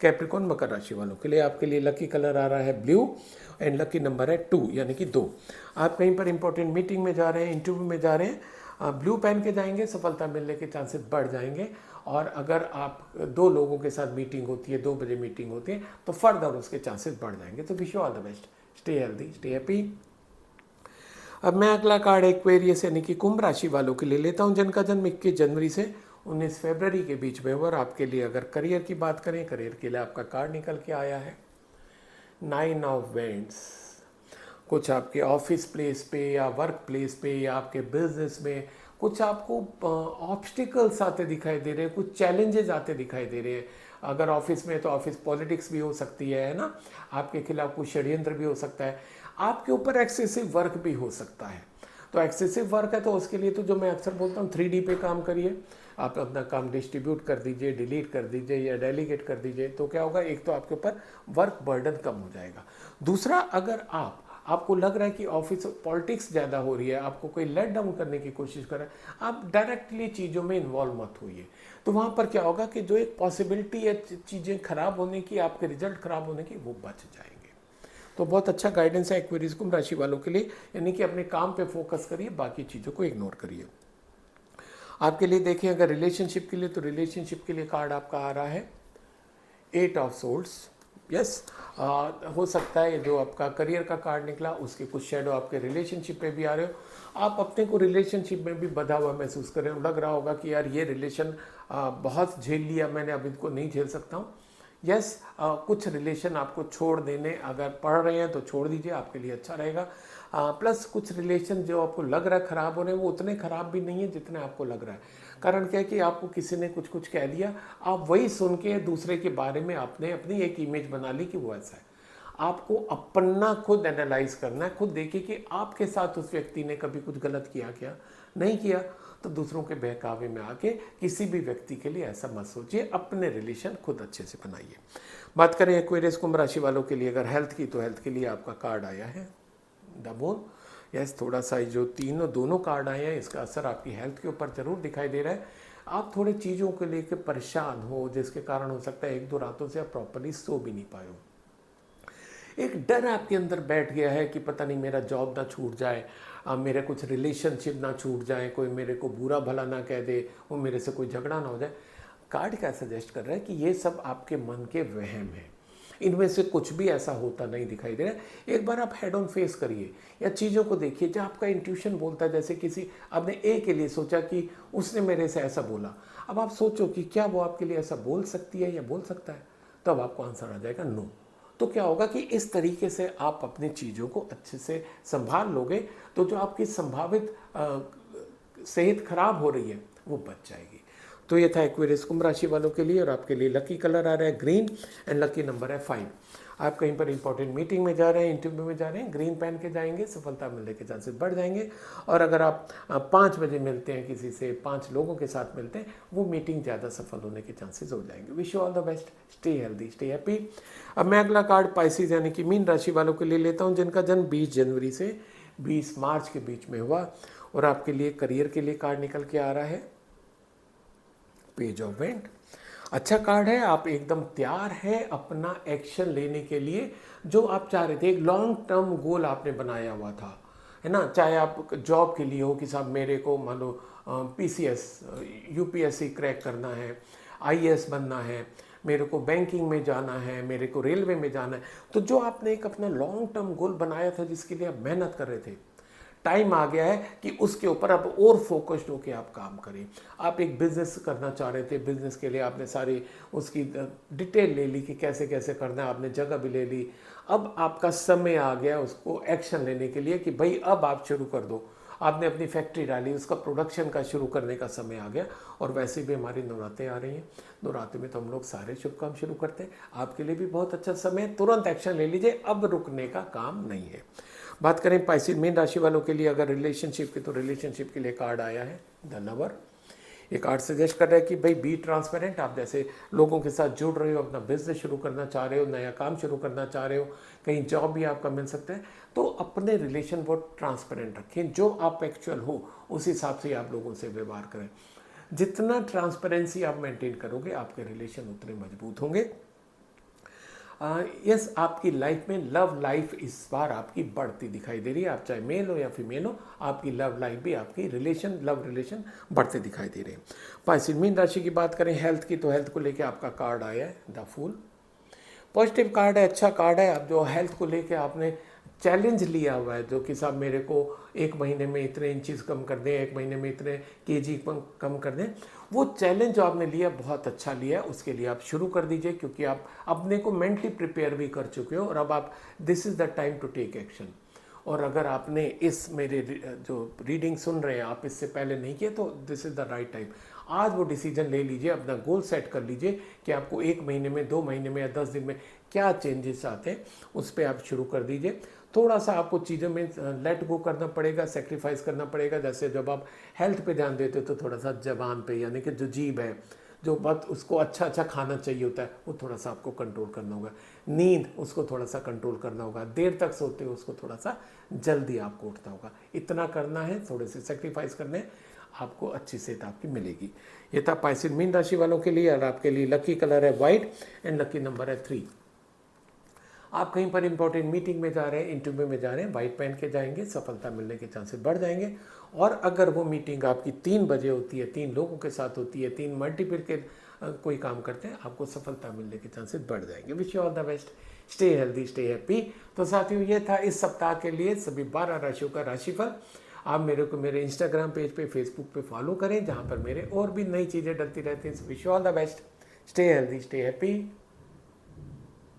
कैप्रिकॉर्न मकर राशि वालों के लिए। आपके लिए लकी कलर आ रहा है ब्लू एंड लकी नंबर है 2 यानी कि 2। आप कहीं पर इंपॉर्टेंट मीटिंग में जा रहे हैं, इंटरव्यू में जा रहे हैं, ब्लू पहन के जाएंगे, सफलता मिलने के चांसेस बढ़ जाएंगे। और अगर आप 2 लोगों के साथ मीटिंग होती है, 2 बजे मीटिंग होती है, तो फर्दर उसके चांसेस बढ़ जाएंगे। तो wish you all the best, stay healthy, stay happy. अब मैं अगला कार्ड एक्वेरियस यानी कि कुंभ राशि वालों के लिए लेता हूं, जिनका जन्म 21 जनवरी से 19 फरवरी के बीच में हुआ। और आपके लिए अगर करियर की बात करें, करियर के लिए आपका कार्ड निकल के आया है 9 ऑफ वेंड्स। कुछ आपके ऑफिस प्लेस पे या वर्क प्लेस पे या आपके बिजनेस में कुछ आपको ऑब्स्टिकल्स आते दिखाई दे रहे हैं, कुछ चैलेंजेस आते दिखाई दे रहे हैं। अगर ऑफिस में तो ऑफिस पॉलिटिक्स भी हो सकती है ना, आपके खिलाफ कुछ षड्यंत्र भी हो सकता है, आपके ऊपर एक्सेसिव वर्क भी हो सकता है। तो एक्सेसिव वर्क है तो उसके लिए तो जो मैं अक्सर बोलता हूँ 3D पे काम करिए। आप अपना काम डिस्ट्रीब्यूट कर दीजिए, डिलीट कर दीजिए या डेलीगेट कर दीजिए। तो क्या होगा, एक तो आपके ऊपर वर्क बर्डन कम हो जाएगा। दूसरा, अगर आपको लग रहा है कि ऑफिस पॉलिटिक्स ज़्यादा हो रही है, आपको कोई लेट डाउन करने की कोशिश कर रहा है, आप डायरेक्टली चीज़ों में इन्वॉल्व मत होइए। तो वहाँ पर क्या होगा कि जो एक पॉसिबिलिटी है चीज़ें खराब होने की, आपके रिजल्ट खराब होने की, वो बच जाएंगे। तो बहुत अच्छा गाइडेंस है एक्वेरियस कुंभ राशि वालों के लिए, यानी कि अपने काम पे फोकस करिए, बाकी चीज़ों को इग्नोर करिए। आपके लिए देखिए, अगर रिलेशनशिप के लिए, तो रिलेशनशिप के लिए कार्ड आपका आ रहा है 8 ऑफ सोल्ड्स। यस, हो सकता है जो आपका करियर का कार्ड निकला उसके कुछ शेडो आपके रिलेशनशिप पे भी आ रहे हो। आप अपने को रिलेशनशिप में भी बंधा हुआ महसूस कर रहे हो, लग रहा होगा कि यार ये रिलेशन बहुत झेल लिया मैंने, अब इनको नहीं झेल सकता हूँ। यस, कुछ रिलेशन आपको छोड़ देने अगर पड़ रहे हैं तो छोड़ दीजिए, आपके लिए अच्छा रहेगा। प्लस कुछ रिलेशन जो आपको लग रहा है ख़राब हो रहे हैं, वो उतने ख़राब भी नहीं है जितने आपको लग रहा है। कारण क्या है कि आपको किसी ने कुछ कुछ कह दिया, आप वही सुन के दूसरे के बारे में आपने अपनी एक इमेज बना ली कि वो ऐसा है। आपको अपना खुद एनालाइज करना है, खुद देखिए कि आपके साथ उस व्यक्ति ने कभी कुछ गलत किया क्या, नहीं किया। तो दूसरों के बहकावे में आके किसी भी व्यक्ति के लिए ऐसा मत सोचिए, अपने रिलेशन खुद अच्छे से बनाइए। बात करें एक्वेरियस कुंभ राशि वालों के लिए अगर हेल्थ की, तो हेल्थ के लिए आपका कार्ड आया है द मून। यस, थोड़ा सा जो दोनों कार्ड आए हैं, इसका असर आपकी हेल्थ के ऊपर जरूर दिखाई दे रहा है। आप थोड़े चीज़ों को लेकर परेशान हो, जिसके कारण हो सकता है 1-2 रातों से आप प्रॉपर्ली सो भी नहीं पाए हो। एक डर आपके अंदर बैठ गया है कि पता नहीं मेरा जॉब ना छूट जाए, मेरे कुछ रिलेशनशिप ना छूट जाए, कोई मेरे को बुरा भला ना कह दे, वो मेरे से कोई झगड़ा ना हो जाए। कार्ड क्या सजेस्ट कर रहा है कि ये सब आपके मन के वहम हैं, इनमें से कुछ भी ऐसा होता नहीं दिखाई दे रहा है। एक बार आप हेड ऑन फेस करिए या चीज़ों को देखिए। जब आपका इंट्यूशन बोलता है, जैसे किसी आपने ए के लिए सोचा कि उसने मेरे से ऐसा बोला, अब आप सोचो कि क्या वो आपके लिए ऐसा बोल सकती है या बोल सकता है, तो अब आपको आंसर आ जाएगा नो। तो क्या होगा कि इस तरीके से आप अपनी चीज़ों को अच्छे से संभाल लोगे, तो जो आपकी संभावित सेहत खराब हो रही है वो बच जाएगी। तो ये था एक्वेरियस कुंभ राशि वालों के लिए। और आपके लिए लकी कलर आ रहा है ग्रीन एंड लकी नंबर है 5। आप कहीं पर इंपॉर्टेंट मीटिंग में जा रहे हैं, इंटरव्यू में जा रहे हैं, ग्रीन पहन के जाएंगे, सफलता मिलने के चांसेस बढ़ जाएंगे। और अगर आप 5 बजे मिलते हैं किसी से, 5 लोगों के साथ मिलते हैं, वो मीटिंग ज़्यादा सफल होने के चांसेस हो जाएंगे। Wish you all the best, stay healthy, stay happy. अब मैं अगला कार्ड पाइसिस यानी कि मीन राशि वालों के लिए लेता हूँ, जिनका जन्म 20 जनवरी से 20 मार्च के बीच में हुआ। और आपके लिए करियर के लिए कार्ड निकल के आ रहा है पेज ऑफ वेंड। अच्छा कार्ड है, आप एकदम तैयार हैं अपना एक्शन लेने के लिए। जो आप चाह रहे थे, एक लॉन्ग टर्म गोल आपने बनाया हुआ था, है ना, चाहे आप जॉब के लिए हो कि साहब मेरे को मान लो PCS UPSC क्रैक करना है, IAS बनना है, मेरे को बैंकिंग में जाना है, मेरे को रेलवे में जाना है। तो जो आपने एक अपना लॉन्ग टर्म गोल बनाया था, जिसके लिए आप मेहनत कर रहे थे, टाइम आ गया है कि उसके ऊपर अब और फोकस्ड होकर आप काम करें। आप एक बिज़नेस करना चाह रहे थे, बिज़नेस के लिए आपने सारी उसकी डिटेल ले ली कि कैसे कैसे करना है, आपने जगह भी ले ली। अब आपका समय आ गया उसको एक्शन लेने के लिए कि भाई अब आप शुरू कर दो। आपने अपनी फैक्ट्री डाली, उसका प्रोडक्शन का शुरू करने का समय आ गया। और वैसे भी हमारी नवरात्रें आ रही हैं, नवरात्रि में तो हम लोग सारे शुभ काम शुरू करते हैं। आपके लिए भी बहुत अच्छा समय है, तुरंत एक्शन ले लीजिए, अब रुकने का काम नहीं है। बात करें पाइसिस मीन राशि वालों के लिए अगर रिलेशनशिप की, तो रिलेशनशिप के लिए कार्ड आया है द लवर। ये कार्ड सजेस्ट कर रहा है कि भाई बी ट्रांसपेरेंट। आप जैसे लोगों के साथ जुड़ रहे हो, अपना बिजनेस शुरू करना चाह रहे हो, नया काम शुरू करना चाह रहे हो, कहीं जॉब भी आपका मिल सकता है, तो अपने रिलेशन वो ट्रांसपेरेंट रखें। जो आप एक्चुअल हो उस हिसाब से आप लोगों से व्यवहार करें। जितना ट्रांसपेरेंसी आप मेंटेन करोगे आपके रिलेशन उतने मजबूत होंगे। यस, आपकी लाइफ में लव लाइफ इस बार आपकी बढ़ती दिखाई दे रही है। आप चाहे मेल हो या फीमेल हो, आपकी लव लाइफ भी, आपकी लव रिलेशन बढ़ते दिखाई दे रहे हैं। पाइसेस मीन राशि की बात करें हेल्थ की, तो हेल्थ को लेके आपका कार्ड आया है द फूल। पॉजिटिव कार्ड है, अच्छा कार्ड है। आप जो हेल्थ को लेके आपने चैलेंज लिया हुआ है, जो कि साहब मेरे को 1 महीने में इतने इंचेस कम कर दें, 1 महीने में इतने केजी कम कर दें, वो चैलेंज जो आपने लिया बहुत अच्छा लिया है। उसके लिए आप शुरू कर दीजिए, क्योंकि आप अपने को मेंटली प्रिपेयर भी कर चुके हो और अब आप this is the time to take action. और अगर आपने इस मेरे जो रीडिंग सुन रहे हैं आप इससे पहले नहीं किए, तो this is the right time. आज वो डिसीजन ले लीजिए, अपना गोल सेट कर लीजिए कि आपको 1 महीने में, 2 महीने में या 10 दिन में क्या चेंजेस आते हैं, उस पर आप शुरू कर दीजिए। थोड़ा सा आपको चीज़ों में लेट गो करना पड़ेगा, सेक्रीफाइस करना पड़ेगा। जैसे जब आप हेल्थ पे ध्यान देते हो तो थोड़ा सा जबान पे, यानी कि जो जीभ है, जो बात उसको अच्छा अच्छा खाना चाहिए होता है, वो थोड़ा सा आपको कंट्रोल करना होगा। नींद, उसको थोड़ा सा कंट्रोल करना होगा। देर तक सोते हो, उसको थोड़ा सा जल्दी आपको उठना होगा। इतना करना है, थोड़े से सेक्रीफाइस करने हैं, आपको अच्छी सेहत आपकी मिलेगी। ये था पाइसेस मीन राशि वालों के लिए। और आपके लिए लकी कलर है वाइट एंड लकी नंबर है 3। आप कहीं पर इंपॉर्टेंट मीटिंग में जा रहे हैं, इंटरव्यू में जा रहे हैं, वाइट पहन के जाएंगे, सफलता मिलने के चांसेस बढ़ जाएंगे। और अगर वो मीटिंग आपकी 3 बजे होती है, 3 लोगों के साथ होती है, 3 मल्टीपल के कोई काम करते हैं, आपको सफलता मिलने के चांसेस बढ़ जाएंगे। Wish you all the best, stay healthy, stay happy. तो साथियों, ये था इस सप्ताह के लिए सभी 12 राशियों का राशिफल। आप मेरे को मेरे इंस्टाग्राम पेज पे, फेसबुक पे फॉलो करें, जहाँ पर मेरे और भी नई चीज़ें डलती रहती हैं। Wish you all the best, stay healthy, stay happy.